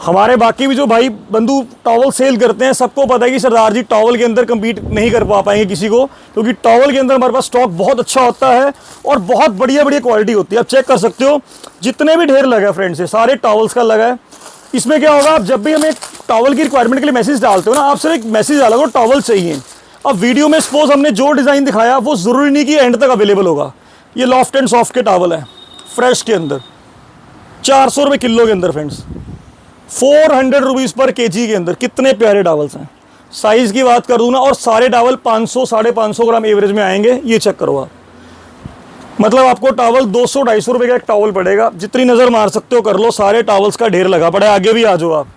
हमारे बाकी भी जो भाई बंधु टॉवल सेल करते हैं, सबको पता है कि सरदार जी टॉवल के अंदर कम्पीट नहीं कर पा पाएंगे किसी को, क्योंकि टॉवल के अंदर हमारे पास स्टॉक बहुत अच्छा होता है और बहुत बढ़िया बढ़िया क्वालिटी होती है। आप चेक कर सकते हो, जितने भी ढेर लगा है फ्रेंड्स, ये सारे टॉवल्स का लगा है। इसमें क्या होगा, आप जब भी हमें टॉवल की रिक्वायरमेंट के लिए मैसेज डालते हो ना, आप सिर्फ एक मैसेज डालोगे टॉवल चाहिए। अब वीडियो में सपोज हमने जो डिज़ाइन दिखाया वो ज़रूरी नहीं कि एंड तक अवेलेबल होगा। ये लॉफ्ट एंड सॉफ्ट के टॉवल है, फ्रेश के अंदर, 400 रुपये किलो के अंदर फ्रेंड्स, 400 रुपीज़ पर केजी के अंदर। कितने प्यारे टॉवल्स हैं। साइज़ की बात कर दूँ ना, और सारे टॉवल 500 550 ग्राम एवरेज में आएंगे। ये चेक करो आप, मतलब आपको टॉवल 200-250 रुपये का एक टॉवल पड़ेगा। जितनी नज़र मार सकते हो कर लो, सारे टॉवल्स का ढेर लगा पड़ा है। आगे भी आ जाओ आप,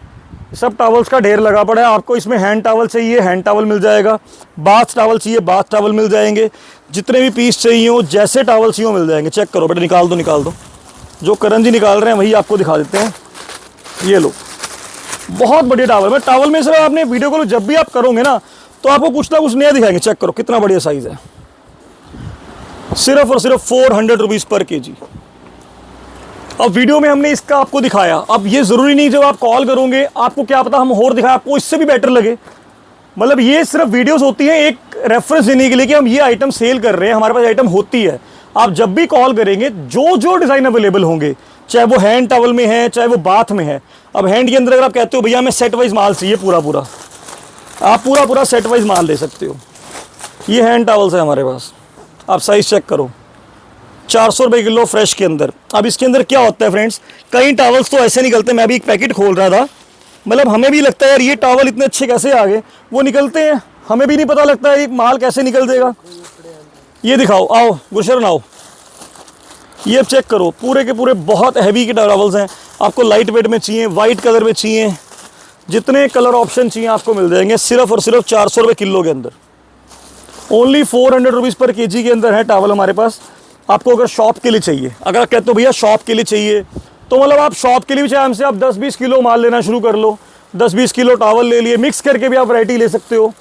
सब टॉवल्स का ढेर लगा पड़ा है। आपको इसमें हैंड टॉवल चाहिए, हैंड टॉवल मिल जाएगा, बाथ टॉवल चाहिए, बाथ टॉवल मिल जाएंगे, जितने भी पीस चाहिए हो, जैसे टॉवल चाहिए मिल जाएंगे। चेक करो बेटा, निकाल दो। जो करण जी निकाल रहे हैं वही आपको दिखा देते हैं। ये लो, बहुत बढ़िया टॉवल है। टॉवल में सिर्फ आपने वीडियो कॉल जब भी आप करोगे ना, तो आपको कुछ ना कुछ नया दिखाएंगे। चेक करो कितना बढ़िया साइज़ है, सिर्फ और सिर्फ 400 रुपीज़ पर केजी। अब वीडियो में हमने इसका आपको दिखाया। अब ये ज़रूरी नहीं जब आप कॉल करोगे, आपको क्या पता हम और दिखाएं, आपको इससे भी बेटर लगे। मतलब ये सिर्फ वीडियोस होती हैं एक रेफरेंस देने के लिए कि हम ये आइटम सेल कर रहे हैं, हमारे पास आइटम होती है। आप जब भी कॉल करेंगे, जो जो डिज़ाइन अवेलेबल होंगे, चाहे वो हैंड टॉवल में है, चाहे वो बाथ में है। अब हैंड के अंदर अगर आप कहते हो भैया हमें सेट वाइज माल चाहिए पूरा, आप पूरा सेट वाइज माल ले सकते हो। ये हैंड टॉवल्स है हमारे पास, आप साइज़ चेक करो, 400 रुपये किलो फ्रेश के अंदर। अब इसके अंदर क्या होता है फ्रेंड्स, कई टॉवल्स तो ऐसे निकलते हैं। मैं भी एक पैकेट खोल रहा था, मतलब हमें भी लगता है यार ये टॉवल इतने अच्छे कैसे आ गए, वो निकलते हैं, हमें भी नहीं पता लगता है ये माल कैसे निकल देगा। ये दिखाओ, आओ गुरशरण आओ, ये अब चेक करो, पूरे के पूरे बहुत हैवी के टॉवल्स हैं। आपको लाइट वेट में चाहिए, वाइट कलर में चाहिए, जितने कलर ऑप्शन चाहिए आपको मिल जाएंगे सिर्फ और सिर्फ 400 रुपये किलो के अंदर। ओनली 400 रुपीज़ पर केजी के अंदर है टॉवल हमारे पास। आपको अगर शॉप के लिए चाहिए, अगर कहते हो भैया शॉप के लिए चाहिए, तो मतलब आप शॉप के लिए भी चाहे हमसे आप 10-20 किलो माल लेना शुरू कर लो, 10-20 किलो टॉवल ले लिए, मिक्स करके भी आप वैरायटी ले सकते हो,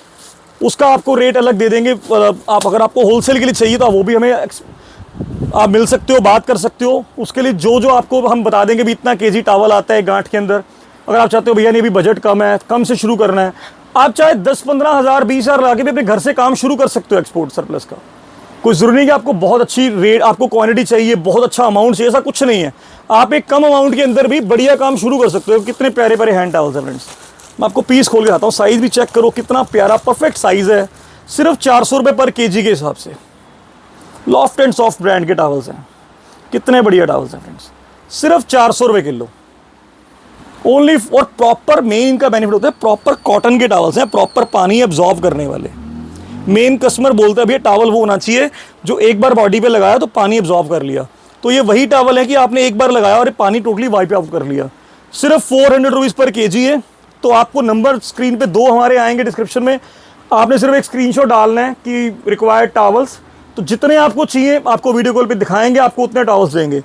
उसका आपको रेट अलग दे देंगे। आप अगर आपको होलसेल के लिए चाहिए तो वो भी हमें आप मिल सकते हो, बात कर सकते हो। उसके लिए जो जो आपको हम बता देंगे भी इतना केजी टॉवल आता है गांठ के अंदर। अगर आप चाहते हो भैया नहीं भी बजट कम है, कम से शुरू करना है, आप चाहे 10-15 हज़ार 20 हज़ार ला के भी अपने घर से काम शुरू कर सकते हो एक्सपोर्ट सरप्लस का। कोई ज़रूरी नहीं कि आपको बहुत अच्छी रेट, आपको क्वांटिटी चाहिए, बहुत अच्छा अमाउंट चाहिए, ऐसा कुछ नहीं है। आप एक कम अमाउंट के अंदर भी बढ़िया काम शुरू कर सकते हो। कितने प्यारे प्यारे हैंड टॉवल्स हैं फ्रेंड्स। मैं आपको पीस खोल के आता हूँ, साइज़ भी चेक करो कितना प्यारा परफेक्ट साइज़ है। सिर्फ 400 रुपये पर केजी के हिसाब से लॉफ्ट एंड सॉफ्ट ब्रांड के टॉवल्स हैं। कितने बढ़िया टॉवल्स हैं फ्रेंड्स, सिर्फ 400 रुपये किलो ओनली। और प्रॉपर मेन इनका बेनिफिट होता है, प्रॉपर कॉटन के टॉवल्स हैं, प्रॉपर पानी एब्जॉर्ब करने वाले। मेन कस्टमर बोलता है भैया टॉवल वो होना चाहिए जो एक बार बॉडी पे लगाया तो पानी एब्जॉर्ब कर लिया। तो ये वही टॉवल है कि आपने एक बार लगाया और पानी टोटली वाइप आउट कर लिया। सिर्फ 400 रुपीज़ पर केजी है। तो आपको नंबर स्क्रीन पे 2 हमारे आएंगे डिस्क्रिप्शन में, आपने सिर्फ एक स्क्रीनशॉट डालना है कि रिक्वायर्ड टॉवल्स, तो जितने आपको चाहिए आपको वीडियो कॉल पे दिखाएंगे, आपको उतने टॉवल्स देंगे।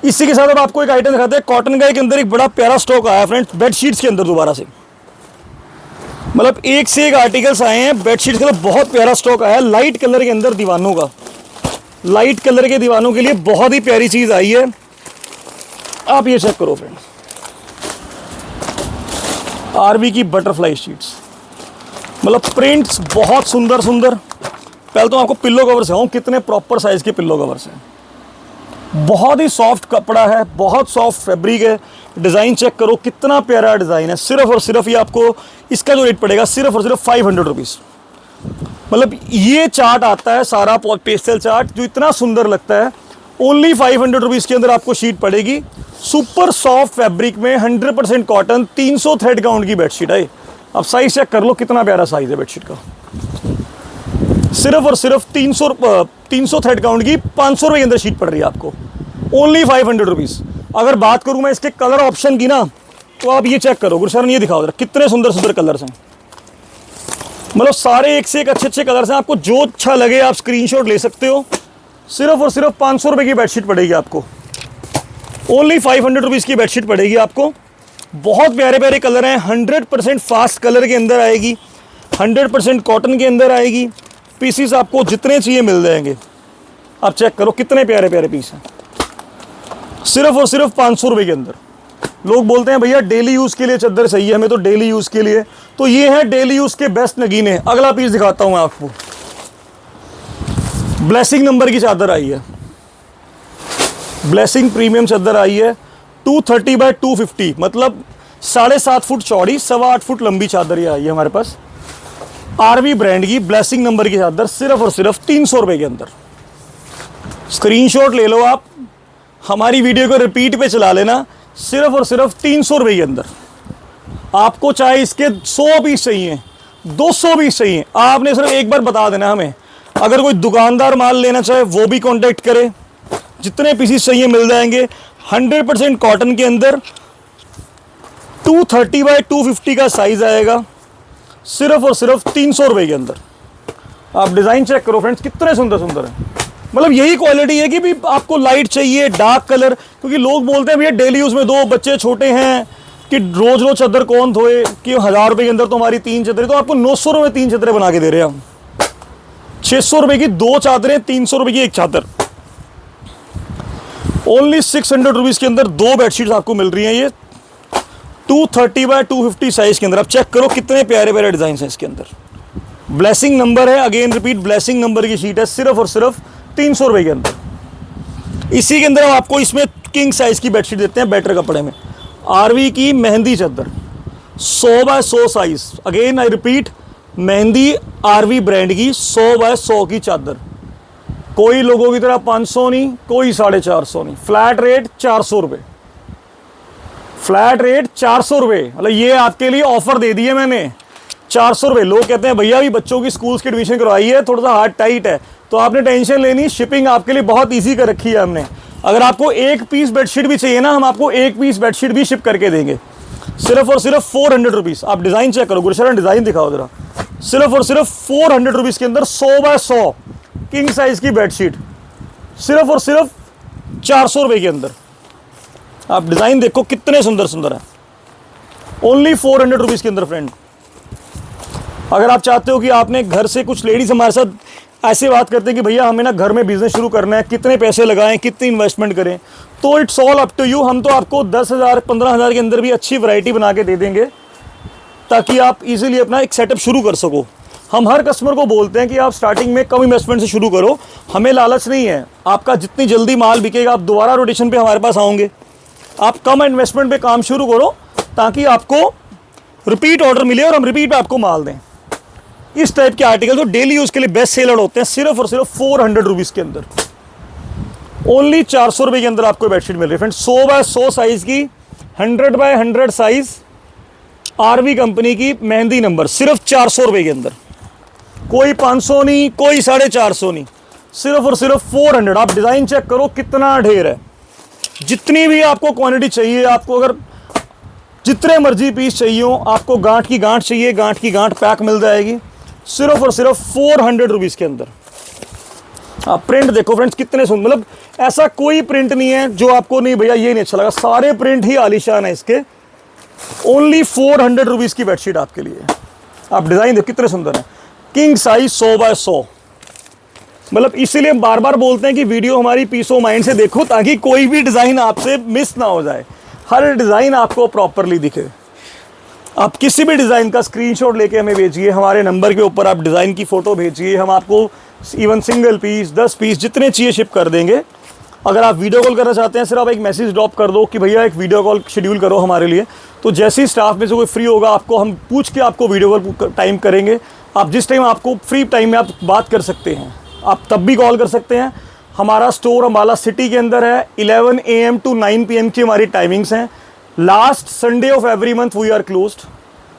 इसी के साथ अब आपको एक आइटम दिखाते हैं कॉटन का। एक अंदर एक बड़ा प्यारा स्टॉक आया फ्रेंड्स बेडशीट्स के अंदर दोबारा से, मतलब एक से एक आर्टिकल्स आए हैं बेडशीट्स का। बहुत प्यारा स्टॉक आया है लाइट कलर के अंदर दीवानों का। लाइट कलर के दीवानों के लिए बहुत ही प्यारी चीज़ आई है। आप ये चेक करो फ्रेंड्स, आरवी की बटरफ्लाई शीट्स, मतलब प्रिंट्स बहुत सुंदर सुंदर। पहले तो आपको पिल्लो कवर से कितने प्रॉपर साइज के पिल्लो कवर्स हैं। बहुत ही सॉफ्ट कपड़ा है, बहुत सॉफ्ट फैब्रिक है। डिज़ाइन चेक करो कितना प्यारा डिज़ाइन है। सिर्फ और सिर्फ ये आपको इसका जो रेट पड़ेगा सिर्फ और सिर्फ 500 रुपीज़। मतलब ये चार्ट आता है सारा पेस्टल चार्ट जो इतना सुंदर लगता है। ओनली 500 रुपीज़ के अंदर आपको शीट पड़ेगी। सुपर सॉफ्ट फैब्रिक में 100% कॉटन, 300 थ्रेड काउंट की बेडशीट है। अब साइज चेक कर लो कितना प्यारा साइज है बेडशीट का। सिर्फ और सिर्फ 300 थ्रेड काउंट की 500 रुपये के अंदर शीट पड़ रही है आपको। Only 500 rupees. अगर बात करूँ मैं इसके कलर ऑप्शन की ना, तो आप ये चेक करो गुरशरण, ये दिखाओ जरा कितने सुंदर सुंदर कलर्स हैं। मतलब सारे एक से एक अच्छे अच्छे कलर्स हैं। आपको जो अच्छा लगे आप स्क्रीनशॉट ले सकते हो। सिर्फ और सिर्फ 500 रुपये की बेडशीट पड़ेगी आपको। ओनली 500 रुपीज़ की बेडशीट पड़ेगी आपको। बहुत प्यारे प्यारे कलर हैं। 100% फास्ट कलर के अंदर आएगी, 100% कॉटन के अंदर आएगी। पीसीस आपको जितने चाहिए मिल जाएंगे। आप चेक करो कितने प्यारे प्यारे पीस हैं। सिर्फ और सिर्फ 500 रुपये के अंदर। लोग बोलते हैं भैया डेली यूज़ के लिए चादर चाहिए हमें, तो डेली यूज़ के लिए तो ये है डेली यूज़ के बेस्ट नगीने। अगला पीस दिखाता हूँ मैं आपको। ब्लेसिंग नंबर की चादर आई है, ब्लेसिंग प्रीमियम चादर आई है। 230 बाय 250, मतलब 7.5 फुट चौड़ी, 8.25 फुट लंबी चादर ये आई है हमारे पास। आरवी ब्रांड की ब्लेसिंग नंबर की चादर सिर्फ और सिर्फ 300 रुपये के अंदर। स्क्रीनशॉट ले लो आप, हमारी वीडियो को रिपीट पे चला लेना। सिर्फ और सिर्फ 300 रुपये के अंदर। आपको चाहे इसके 100 पीस चाहिए, 200 पीस चाहिए, आपने सिर्फ एक बार बता देना हमें। अगर कोई दुकानदार माल लेना चाहे वो भी कांटेक्ट करे, जितने पीसीस चाहिए मिल जाएंगे। 100% कॉटन के अंदर 230 बाय 250 का साइज आएगा। सिर्फ और सिर्फ 300 रुपये के अंदर। आप डिज़ाइन चेक करो फ्रेंड्स कितने सुंदर सुंदर हैं। मतलब यही क्वालिटी है कि भी आपको लाइट चाहिए, डार्क कलर, क्योंकि लोग बोलते हैं भैया डेली यूज़ में 2 बच्चे छोटे हैं कि रोज़ रोज़ चादर कौन धोए, कि 1000 रुपये के अंदर तो हमारी 3 चादरें, तो आपको 900 रुपये 3 चादरें बना के दे रहे हैं हम। 600 रुपये की 2 चादरें, 300 रुपये की 1 चादर। ओनली 600 रुपीज़ के अंदर 2 बेडशीट्स आपको मिल रही हैं। ये 230 बाय 250 साइज के अंदर। आप चेक करो कितने प्यारे प्यारे डिज़ाइन हैं इसके अंदर। ब्लेसिंग नंबर है, अगेन रिपीट, ब्लेसिंग नंबर की शीट है। सिर्फ और सिर्फ 300 रुपये के अंदर। इसी के अंदर हम आपको इसमें किंग साइज की बेडशीट देते हैं बेटर कपड़े में। आरवी की मेहंदी चादर 100 by 100 size. Again I repeat, Mehndi RV brand की 100 बाय 100 की चादर। कोई लोगों की तरह 500 नहीं, कोई 450 नहीं, फ्लैट रेट 400 रुपये। फ्लैट रेट 400 रुपये, मतलब ये आपके लिए ऑफर दे दिए मैंने। 400 रुपये। लोग कहते हैं भैया भी बच्चों की स्कूल्स की एडमिशन करवाई है, थोड़ा सा हाथ टाइट है, तो आपने टेंशन लेनी, शिपिंग आपके लिए बहुत ईजी कर रखी है हमने। अगर आपको एक पीस बेडशीट भी चाहिए ना, हम आपको एक पीस बेडशीट भी शिप करके देंगे, सिर्फ और सिर्फ 400 रुपीज़। आप डिज़ाइन चेक करो, गुरशरण डिज़ाइन दिखाओ जरा। सिर्फ और सिर्फ 400 रुपीज़ के अंदर 100 बाय 100 किंग साइज़ की बेडशीट, सिर्फ और सिर्फ 400 रुपये के अंदर। आप डिज़ाइन देखो कितने सुंदर सुंदर है, ओनली 400 रुपीज़ के अंदर फ्रेंड। अगर आप चाहते हो कि आपने घर से, कुछ लेडीज़ हमारे साथ ऐसे बात करते हैं कि भैया हमें ना घर में बिजनेस शुरू करना है, कितने पैसे लगाएं, कितनी इन्वेस्टमेंट करें, तो it's all up to you. हम तो आपको 10,000 15,000 के अंदर भी अच्छी वैरायटी बना के दे देंगे, ताकि आप इजीली अपना एक सेटअप शुरू कर सको। हम हर कस्टमर को बोलते हैं कि आप स्टार्टिंग में कम इन्वेस्टमेंट से शुरू करो, हमें लालच नहीं है। आपका जितनी जल्दी माल बिकेगा, आप दोबारा रोटेशन पे हमारे पास आओगे। आप कम इन्वेस्टमेंट पे काम शुरू करो, ताकि आपको रिपीट ऑर्डर मिले और हम रिपीट पे आपको माल दें। इस टाइप के आर्टिकल जो डेली यूज़ के लिए बेस्ट सेलर होते हैं, सिर्फ और सिर्फ 400 रुपीज़ के अंदर, ओनली 400 रुपये के अंदर आपको बेडशीट मिल रही है फ्रेंड। 100 बाय 100 साइज़ की, 100 बाय 100 साइज़, आरवी कंपनी की, मेहंदी नंबर, सिर्फ 400 रुपये के अंदर। कोई 500 नहीं, कोई 450 नहीं, सिर्फ और सिर्फ 400। आप डिज़ाइन चेक करो कितना ढेर है। जितनी भी आपको क्वांटिटी चाहिए, आपको अगर जितने मर्जी पीस चाहिए हो, आपको गांठ की गांठ चाहिए, गांठ की गांठ पैक मिल जाएगी, सिर्फ और सिर्फ 400 रुपीज़ के अंदर। आप प्रिंट देखो फ्रेंड्स कितने सुंदर, मतलब ऐसा कोई प्रिंट नहीं है जो आपको नहीं भैया ये नहीं अच्छा लगा, सारे प्रिंट ही आलीशान है इसके। ओनली 400 रुपीज़ की बेडशीट आपके लिए। आप डिज़ाइन देखो कितने सुंदर है, किंग साइज 100 बाय 100। मतलब इसीलिए बार बार बोलते हैं कि वीडियो हमारी पीस ऑफ माइंड से देखो, ताकि कोई भी डिज़ाइन आपसे मिस ना हो जाए, हर डिज़ाइन आपको प्रॉपरली दिखे। आप किसी भी डिज़ाइन का स्क्रीनशॉट लेके हमें भेजिए, हमारे नंबर के ऊपर आप डिज़ाइन की फ़ोटो भेजिए, हम आपको इवन सिंगल पीस 10 पीस जितने चाहिए शिप कर देंगे। अगर आप वीडियो कॉल करना चाहते हैं, सिर्फ आप एक मैसेज ड्रॉप कर दो कि भैया एक वीडियो कॉल शेड्यूल करो हमारे लिए, तो जैसे ही स्टाफ में से कोई फ्री होगा, आपको हम पूछ के आपको वीडियो कॉल टाइम करेंगे। आप जिस टाइम आपको फ्री टाइम में आप बात कर सकते हैं, आप तब भी कॉल कर सकते हैं। हमारा स्टोर अम्बाला सिटी के अंदर है, 11 AM to 9 PM की हमारी टाइमिंग्स हैं। Last Sunday of every month we are closed,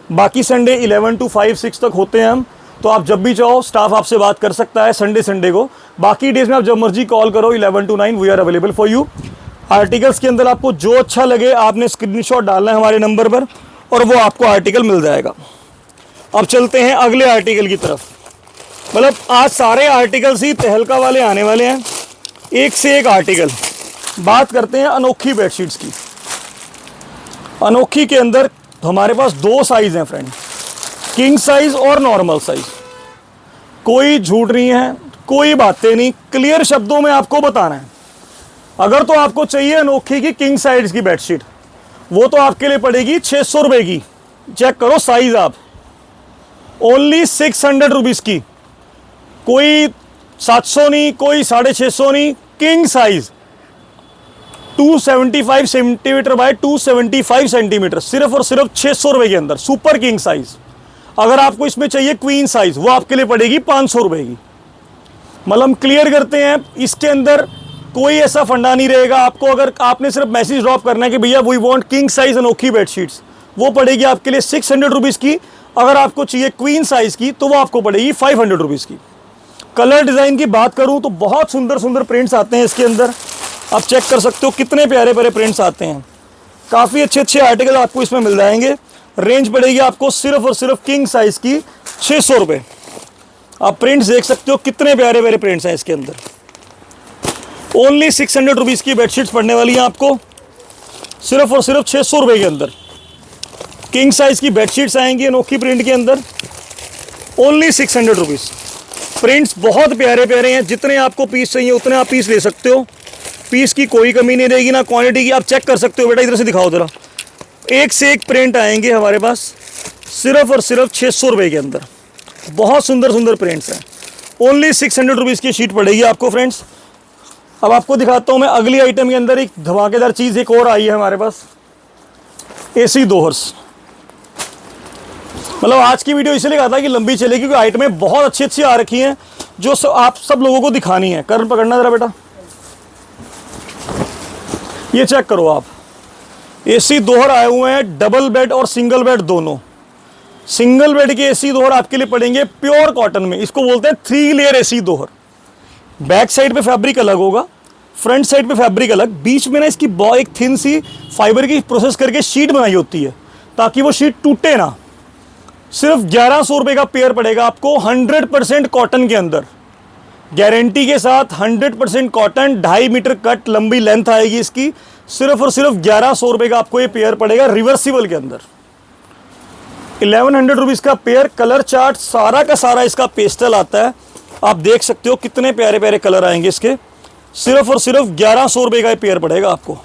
बाकी संडे 11 to 5-6 तक होते हैं हम। तो आप जब भी चाहो स्टाफ आपसे बात कर सकता है संडे को। बाकी डेज में आप जब मर्जी कॉल करो, 11 to 9 we are available for you. Articles के अंदर आपको जो अच्छा लगे आपने स्क्रीनशॉट डालना है हमारे नंबर पर, और वो आपको आर्टिकल मिल जाएगा। अब चलते हैं अगले आर्टिकल की तरफ। मतलब आज सारे आर्टिकल्स ही तहलका वाले आने वाले हैं, एक से एक आर्टिकल। बात करते हैं अनोखी बेडशीट्स की। अनोखी के अंदर हमारे पास 2 साइज़ हैं फ्रेंड, किंग साइज़ और नॉर्मल साइज़। कोई झूठ नहीं है, कोई बातें नहीं, क्लियर शब्दों में आपको बताना है। अगर तो आपको चाहिए अनोखी की किंग साइज़ की बेडशीट, वो तो आपके लिए पड़ेगी 600 रुपये की। चेक करो साइज़ आप, ओनली 600 रुपीज़ की। कोई 700 नहीं, कोई 650 नहीं, king size 275 centimetre bye 275 centimetre, सिर्फ और सिर्फ 600 रुपये के अंदर, सुपर किंग साइज़। अगर आपको इसमें चाहिए क्वीन साइज़, वो आपके लिए पड़ेगी 500 रुपये की। मतलब क्लियर करते हैं, इसके अंदर कोई ऐसा फंडा नहीं रहेगा आपको। अगर आपने सिर्फ मैसेज ड्रॉप करना है कि भैया वी वांट किंग साइज़ अनोखी बेडशीट्स, वो पड़ेगी आपके लिए 600 रुपीज़ की। अगर आपको चाहिए क्वीन साइज़ की, तो वो आपको पड़ेगी 500 रुपीज़ की। कलर डिज़ाइन की बात करूँ तो बहुत सुंदर सुंदर प्रिंट्स आते हैं इसके अंदर। आप चेक कर सकते हो कितने प्यारे प्यारे प्रिंट्स आते हैं। काफ़ी अच्छे अच्छे आर्टिकल आपको इसमें मिल जाएंगे। रेंज पड़ेगी आपको सिर्फ और सिर्फ किंग साइज़ की 600 रुपये। आप प्रिंट्स देख सकते हो कितने प्यारे प्यारे प्रिंट्स हैं इसके अंदर। ओनली 600 रुपीज़ की बेडशीट्स पड़ने वाली हैं आपको, सिर्फ और सिर्फ 600 रुपये के अंदर। किंग साइज़ की बेडशीट्स आएंगी अनोखी प्रिंट के अंदर, ओनली 600 रुपीज़। प्रिंट्स बहुत प्यारे प्यारे हैं, जितने आपको पीस चाहिए उतने आप पीस ले सकते हो। पीस की कोई कमी नहीं रहेगी, ना क्वांटिटी की। आप चेक कर सकते हो, बेटा इधर से दिखाओ ज़रा, एक से एक प्रिंट आएंगे हमारे पास, सिर्फ और सिर्फ 600 रुपये के अंदर। बहुत सुंदर सुंदर प्रिंट्स हैं, ओनली 600 रुपीज़ की शीट पड़ेगी आपको फ्रेंड्स। अब आपको दिखाता हूँ मैं अगली आइटम के अंदर एक धमाकेदार चीज़ एक और आई है हमारे पास, AC दोहर्स। मतलब आज की वीडियो इसलिए कहा था कि लंबी चलेगी, क्योंकि आइटमें बहुत अच्छी अच्छी आ रखी हैं जो आप सब लोगों को दिखानी है। करण पकड़ना ज़रा बेटा, ये चेक करो आप, AC दोहर आए हुए हैं, डबल बेड और सिंगल बेड दोनों। सिंगल बेड के AC दोहर आपके लिए पड़ेंगे प्योर कॉटन में, इसको बोलते हैं 3 लेयर AC दोहर। बैक साइड पे फैब्रिक अलग होगा, फ्रंट साइड पे फैब्रिक अलग, बीच में ना इसकी एक थिन सी फाइबर की प्रोसेस करके शीट बनाई होती है ताकि वो शीट टूटे ना। सिर्फ 1100 रुपये का पेयर पड़ेगा आपको 100% कॉटन के अंदर, गारंटी के साथ 100% कॉटन, 2.5 मीटर कट लंबी लेंथ आएगी इसकी। सिर्फ और सिर्फ 1100 रुपये का आपको ये पेयर पड़ेगा रिवर्सिबल के अंदर। 1100 रुपीज़ का पेयर। कलर चार्ट सारा का सारा इसका पेस्टल आता है, आप देख सकते हो कितने प्यारे प्यारे कलर आएंगे इसके। सिर्फ और सिर्फ 1100 रुपये का पेयर पड़ेगा आपको।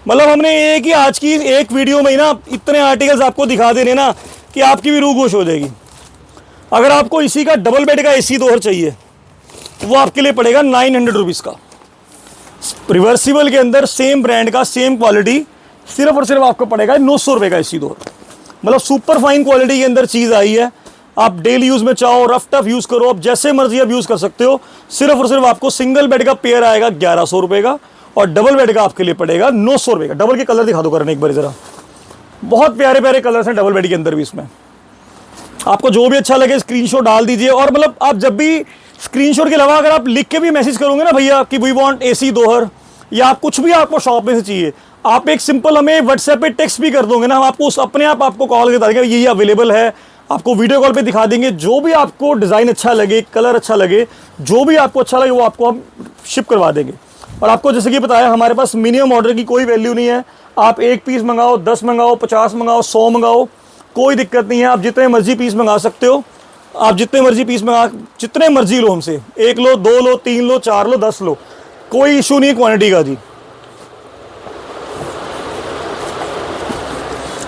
मतलब हमने ये कि आज की एक वीडियो में ही ना इतने आर्टिकल्स आपको दिखा दे रहे ना कि आपकी भी रूह खुश हो जाएगी। अगर आपको इसी का डबल बेड का AC दोहर चाहिए वो आपके लिए पड़ेगा 900 रुपीज़ का, रिवर्सिबल के अंदर, सेम ब्रांड का, सेम क्वालिटी, सिर्फ और सिर्फ आपको पड़ेगा 900 रुपये का AC दोहर। मतलब सुपर फाइन क्वालिटी के अंदर चीज़ आई है। आप डेली यूज़ में चाहो रफ टफ यूज़ करो, आप जैसे मर्जी आप यूज़ कर सकते हो। सिर्फ और सिर्फ आपको सिंगल बेड का पेयर आएगा 1100 रुपये का और डबल बेड का आपके लिए पड़ेगा 900 रुपये का। डबल के कलर दिखा दो करने एक बार ज़रा, बहुत प्यारे प्यारे कलर्स हैं डबल बेड के अंदर भी। इसमें आपको जो भी अच्छा लगे स्क्रीनशॉट डाल दीजिए। और मतलब आप जब भी स्क्रीनशॉट के अलावा अगर आप लिख के भी मैसेज करोगे ना भैया कि वी वांट AC दोहर, या आप कुछ भी आपको शॉप में से चाहिए, आप एक सिंपल हमें व्हाट्सएप पे टेक्स्ट भी कर दोगे ना, हम आपको अपने आप आपको कॉल कर देंगे, ये अवेलेबल है, आपको वीडियो कॉल पे दिखा देंगे। जो भी आपको डिज़ाइन अच्छा लगे, कलर अच्छा लगे, जो भी आपको अच्छा लगे वो आपको हम शिप करवा देंगे। और आपको जैसे कि बताया हमारे पास मिनिमम ऑर्डर की कोई वैल्यू नहीं है। आप 1 पीस मंगाओ, 10 मंगाओ, 50 मंगाओ, 100 मंगाओ, कोई दिक्कत नहीं है। आप जितने मर्जी पीस मंगा सकते हो, आप जितने मर्जी पीस मंगा, जितने मर्जी लो हमसे, 1 लो, 2 लो, 3 लो, 4 लो, 10 लो, कोई इशू नहीं है क्वांटिटी का जी।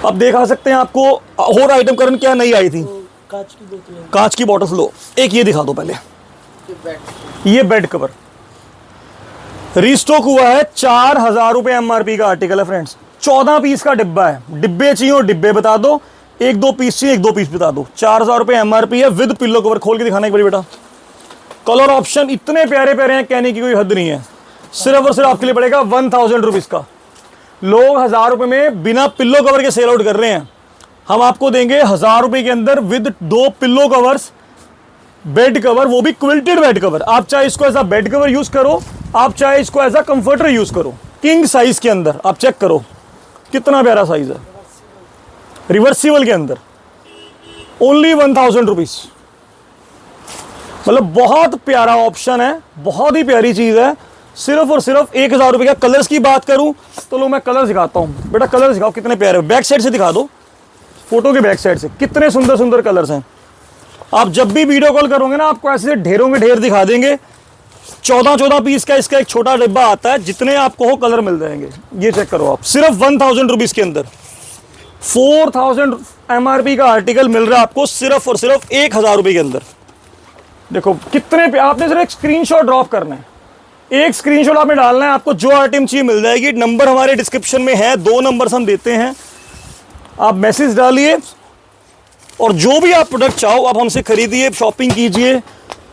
अब देखा सकते हैं आपको और आइटम करन क्या नई आई थी, कांच की बॉटल्स लो। एक ये दिखा दो पहले, ये बेड कवर रीस्टॉक हुआ है, 4000 रुपये MRP का आर्टिकल है फ्रेंड्स। 14 पीस का डिब्बा है, डिब्बे चाहिए और डिब्बे बता दो, 1-2 पीस चाहिए 1-2 पीस बता दो। 4000 रुपये MRP है विद पिल्लो कवर। खोल के दिखाना एक बार बेटा। कलर ऑप्शन इतने प्यारे प्यारे हैं, कहने की कोई हद नहीं है। सिर्फ और सिर्फ आपके लिए पड़ेगा 1000 रुपीज़ का। लोग 1000 रुपये में बिना पिल्लो कवर के सेल आउट कर रहे हैं, हम आपको देंगे 1000 रुपये के अंदर with 2 pillow covers, bed cover, वो भी क्विल्टेड बेड कवर। आप चाहे इसको as a bed cover use करो, आप चाहे इसको एज अ कंफर्टर यूज करो। किंग साइज के अंदर आप चेक करो कितना प्यारा साइज है, रिवर्सिबल के अंदर, ओनली 1000 रुपीज़। मतलब बहुत प्यारा ऑप्शन है, बहुत ही प्यारी चीज़ है। सिर्फ और सिर्फ 1000 रुपये का। कलर्स की बात करूं तो लो मैं कलर दिखाता हूं बेटा, कलर दिखाओ कितने प्यारे। बैक साइड से दिखा दो, फोटो के बैक साइड से कितने सुंदर सुंदर कलर्स हैं। आप जब भी वीडियो कॉल करोगे ना आपको ऐसे ढेरों के ढेर दिखा देंगे। 14 पीस का इसका एक छोटा डिब्बा आता है, जितने आपको हो कलर मिल जाएंगे। ये चेक करो आप, सिर्फ 1000 रुपीज़ के अंदर 4000 MRP का आर्टिकल मिल रहा है आपको सिर्फ और सिर्फ 1000 रुपये के अंदर। देखो कितने, आपने सिर्फ एक स्क्रीनशॉट ड्रॉप करना है, एक स्क्रीनशॉट आपने डालना है, आपको जो आइटम चाहिए मिल जाएगी। नंबर हमारे डिस्क्रिप्शन में है, 2 नंबर्स हम देते हैं, आप मैसेज डालिए और जो भी आप प्रोडक्ट चाहो आप हमसे खरीदिए, शॉपिंग कीजिए।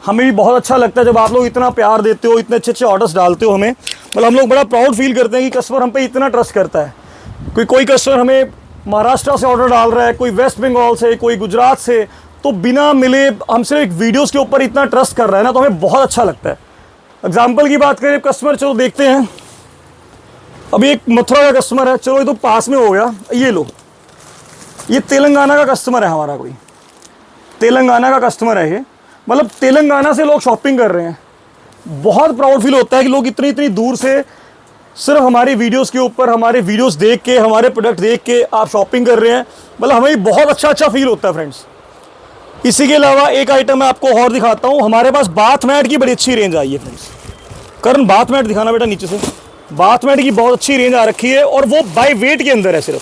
हमें भी बहुत अच्छा लगता है जब आप लोग इतना प्यार देते हो, इतने अच्छे अच्छे ऑर्डर्स डालते हो हमें। मतलब हम लोग बड़ा प्राउड फील करते हैं कि कस्टमर हम पे इतना ट्रस्ट करता है। कोई कस्टमर हमें महाराष्ट्र से ऑर्डर डाल रहा है, कोई वेस्ट बंगाल से, कोई गुजरात से, तो बिना मिले हमसे एक वीडियोस के ऊपर इतना ट्रस्ट कर रहा है ना, तो हमें बहुत अच्छा लगता है। एग्जाम्पल की बात करें, कस्टमर चलो देखते हैं, अभी एक मथुरा का कस्टमर है, चलो ये तो पास में हो गया, ये लो, ये तेलंगाना का कस्टमर है हमारा, कोई तेलंगाना का कस्टमर है ये। मतलब तेलंगाना से लोग शॉपिंग कर रहे हैं, बहुत प्राउड फील होता है कि लोग इतनी इतनी दूर से सिर्फ हमारी वीडियोस के ऊपर, हमारे वीडियोस देख के, हमारे प्रोडक्ट देख के आप शॉपिंग कर रहे हैं। मतलब हमें बहुत अच्छा फील होता है फ्रेंड्स। इसी के अलावा एक आइटम मैं आपको और दिखाता हूँ, हमारे पास बाथ मैट की बड़ी अच्छी रेंज आई है फ्रेंड्स। करण बाथ मैट दिखाना बेटा नीचे से। बाथ मैट की बहुत अच्छी रेंज आ रखी है और वो बाय वेट के अंदर है। सिर्फ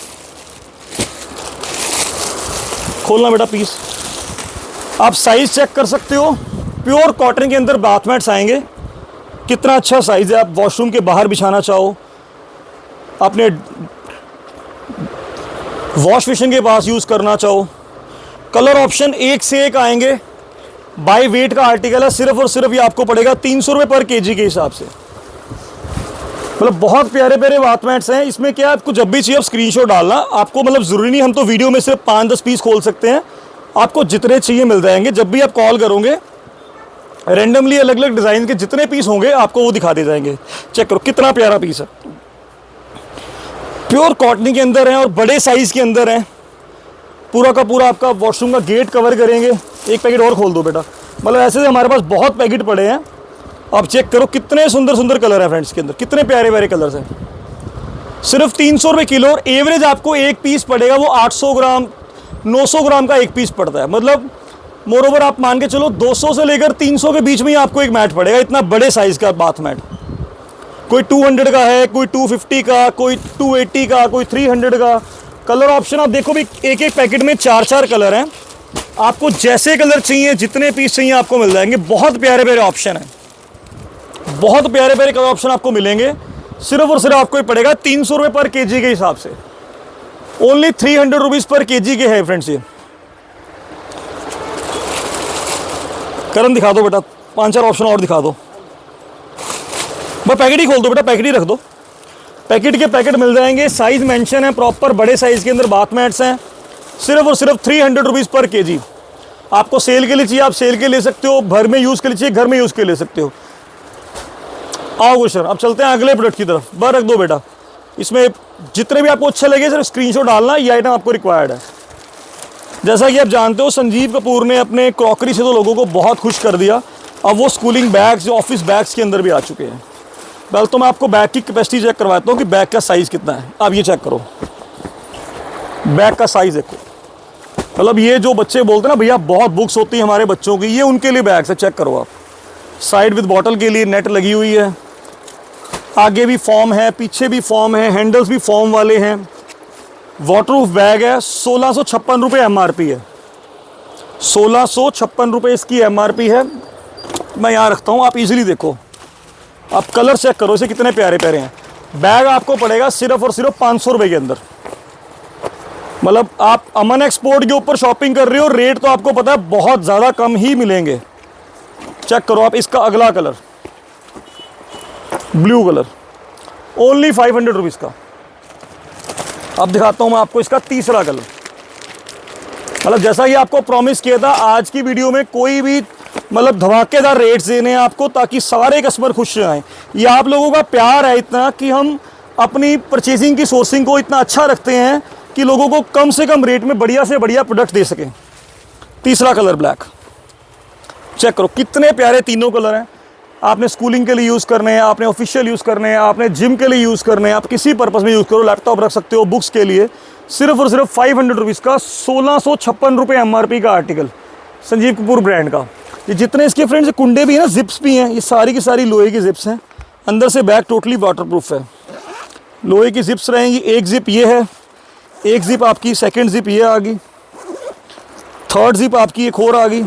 खोलना बेटा पीस, आप साइज चेक कर सकते हो। प्योर कॉटन के अंदर बाथ मैट्स आएंगे, कितना अच्छा साइज है। आप वॉशरूम के बाहर बिछाना चाहो, अपने वॉश बेसिन के पास यूज़ करना चाहो, कलर ऑप्शन एक से एक आएंगे। बाय वेट का आर्टिकल है, सिर्फ और सिर्फ ये आपको पड़ेगा 300 रुपये पर केजी के हिसाब से। मतलब बहुत प्यारे प्यारे बाथ मैट्स हैं। इसमें क्या, आपको जब भी चाहिए आप स्क्रीनशॉट डालना, आपको मतलब ज़रूरी नहीं हम तो वीडियो में सिर्फ 5-10 पीस खोल सकते हैं, आपको जितने चाहिए मिल जाएंगे। जब भी आप कॉल करोगे रैंडमली अलग अलग डिज़ाइन के जितने पीस होंगे आपको वो दिखा दे जाएंगे। चेक करो कितना प्यारा पीस है, प्योर कॉटन के अंदर है और बड़े साइज़ के अंदर है। पूरा का पूरा आपका वॉशरूम का गेट कवर करेंगे। एक पैकेट और खोल दो बेटा। मतलब ऐसे से हमारे पास बहुत पैकेट पड़े हैं। आप चेक करो कितने सुंदर सुंदर कलर हैं फ्रेंड्स के अंदर, कितने प्यारे प्यारे कलर्स हैं। सिर्फ 300 रुपये किलो और एवरेज आपको एक पीस पड़ेगा वो 800 ग्राम 900 ग्राम का एक पीस पड़ता है। मतलब मोर ओवर आप मान के चलो 200 से लेकर 300 के बीच में ही आपको एक मैट पड़ेगा, इतना बड़े साइज़ का बाथ मैट। कोई 200 का है, कोई 250 का, कोई 280 का, कोई 300 का। कलर ऑप्शन आप देखो भी, एक एक पैकेट में 4-4 कलर हैं। आपको जैसे कलर चाहिए, जितने पीस चाहिए आपको मिल जाएंगे। बहुत प्यारे प्यारे ऑप्शन हैं, बहुत प्यारे प्यारे कलर ऑप्शन आपको मिलेंगे। सिर्फ और सिर्फ आपको पड़ेगा 300 रुपये पर केजी के हिसाब से। ओनली 300 रुपीज़ पर केजी के है फ्रेंड्स। ये करण दिखा दो बेटा, 5-4 ऑप्शन और दिखा दो। बस पैकेट ही खोल दो बेटा, पैकेट ही रख दो। पैकेट के पैकेट मिल जाएंगे। साइज़ मेंशन है प्रॉपर, बड़े साइज़ के अंदर बाथ मैट्स हैं। सिर्फ और सिर्फ 300 रुपीज़ पर केजी। आपको सेल के लिए चाहिए आप सेल के ले सकते हो, घर में यूज़ के लिए चाहिए घर में यूज़ के ले सकते हो। आओ गुलशन, अब चलते हैं अगले प्रोडक्ट की तरफ। बस रख दो बेटा। इसमें जितने भी आपको अच्छे लगे सिर्फ स्क्रीनशॉट डालना, ये आइटम आपको रिक्वायर्ड है। जैसा कि आप जानते हो संजीव कपूर ने अपने क्रॉकरी से तो लोगों को बहुत खुश कर दिया। अब वो स्कूलिंग बैग्स, ऑफिस बैग्स के अंदर भी आ चुके हैं। पहले तो मैं आपको बैग की कैपेसिटी चेक करवाता हूँ कि बैग का साइज़ कितना है। आप ये चेक करो, बैग का साइज़ देखो। मतलब ये जो बच्चे बोलते हैं ना भैया बहुत बुक्स होती है हमारे बच्चों की, ये उनके लिए बैग्स है। चेक करो आप, साइड विद बॉटल के लिए नेट लगी हुई है। आगे भी फॉर्म है, पीछे भी फॉर्म है, हैंडल्स भी फॉर्म वाले हैं। वाटरप्रूफ बैग है। 1656 रुपये MRP है। 1656 रुपये इसकी MRP है। मैं यहाँ रखता हूँ, आप इजीली देखो। आप कलर चेक करो इसे, कितने प्यारे प्यारे हैं। बैग आपको पड़ेगा सिर्फ और सिर्फ 500 रुपये के अंदर। मतलब आप अमन एक्सपोर्ट के ऊपर शॉपिंग कर रहे हो, रेट तो आपको पता है बहुत ज़्यादा कम ही मिलेंगे। चेक करो आप इसका अगला colour, blue colour, only 500 rupees का। अब दिखाता हूँ मैं आपको इसका तीसरा कलर। मतलब जैसा कि आपको प्रॉमिस किया था, आज की वीडियो में कोई भी मतलब धमाकेदार रेट्स देने हैं आपको, ताकि सारे कस्टमर खुश रहें। ये आप लोगों का प्यार है इतना कि हम अपनी परचेजिंग की सोर्सिंग को इतना अच्छा रखते हैं कि लोगों को कम से कम रेट में बढ़िया से बढ़िया प्रोडक्ट दे सकें। तीसरा कलर ब्लैक, चेक करो कितने प्यारे तीनों कलर हैं। आपने स्कूलिंग के लिए यूज़ करने हैं, आपने ऑफिशियल यूज़ करने हैं, आपने जिम के लिए यूज़ करने हैं, आप किसी पर्पज़ में यूज़ करो। लैपटॉप रख सकते हो, बुक्स के लिए। सिर्फ और सिर्फ 500 रुपीज़ का 1656 रुपये MRP का आर्टिकल, संजीव कपूर ब्रांड का। ये जितने इसके फ्रेंड्स कुंडे भी हैं ना, जिप्स भी हैं, ये सारी की सारी लोहे की जिप्स हैं। अंदर से बैग टोटली वाटरप्रूफ है। लोहे की जिप्स रहेंगी। एक जिप ये है, एक जिप आपकी, सेकंड जिप ये आ गई, थर्ड जिप आपकी एक और आ गई,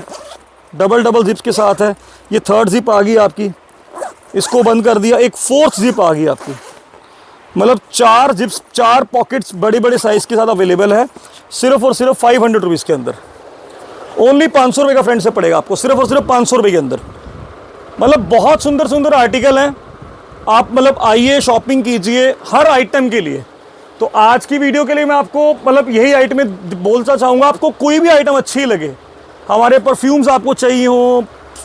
डबल जिप्स के साथ है। ये थर्ड जिप आ गई आपकी, इसको बंद कर दिया। एक फोर्थ जिप आ गई आपकी। मतलब 4 जिप्स, 4 पॉकेट्स बड़े बड़े साइज़ के साथ अवेलेबल है। सिर्फ और सिर्फ 500 रुपीज़ के अंदर। ओनली 500 रुपये का फ्रेंड से पड़ेगा आपको, सिर्फ और सिर्फ 500 रुपये के अंदर। मतलब बहुत सुंदर सुंदर आर्टिकल हैं। आप मतलब आइए, शॉपिंग कीजिए हर आइटम के लिए। तो आज की वीडियो के लिए मैं आपको मतलब यही आइटम बोलना चाहूँगा। आपको कोई भी आइटम अच्छी लगे, हमारे परफ्यूम्स आपको चाहिए हो,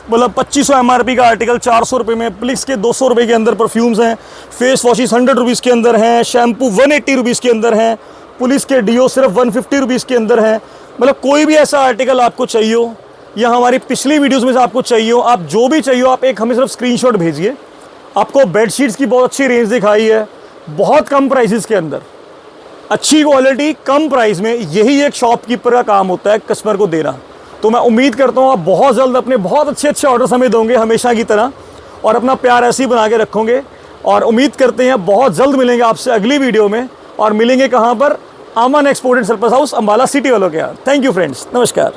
मतलब 2500 MRP का आर्टिकल 400 रुपये में, प्लिक्स के 200 रुपये के अंदर परफ्यूम्स हैं, फेस वॉशेस 100 रुपीज़ के अंदर हैं, शैम्पू 180 रुपीज़ के अंदर हैं, पुलिस के डीओ सिर्फ 150 रुपीज़ के अंदर हैं। मतलब कोई भी ऐसा आर्टिकल आपको चाहिए हो या हमारी पिछली वीडियोज़ में से आपको चाहिए हो, आप जो भी चाहिए हो, आप एक हमें सिर्फ स्क्रीनशॉट भेजिए। आपको बेडशीट्स की बहुत अच्छी रेंज दिखाई है, बहुत कम प्राइसेस के अंदर, अच्छी क्वालिटी कम प्राइस में। यही एक शॉपकीपर का काम होता है, कस्टमर को देना। तो मैं उम्मीद करता हूँ आप बहुत जल्द अपने बहुत अच्छे ऑर्डर्स हमें दोगे हमेशा की तरह, और अपना प्यार ऐसे ही बना के रखोगे। और उम्मीद करते हैं बहुत जल्द मिलेंगे आपसे अगली वीडियो में। और मिलेंगे कहाँ पर? Aman export and surplus house, Ambala city वालों के यहाँ। थैंक यू फ्रेंड्स, नमस्कार।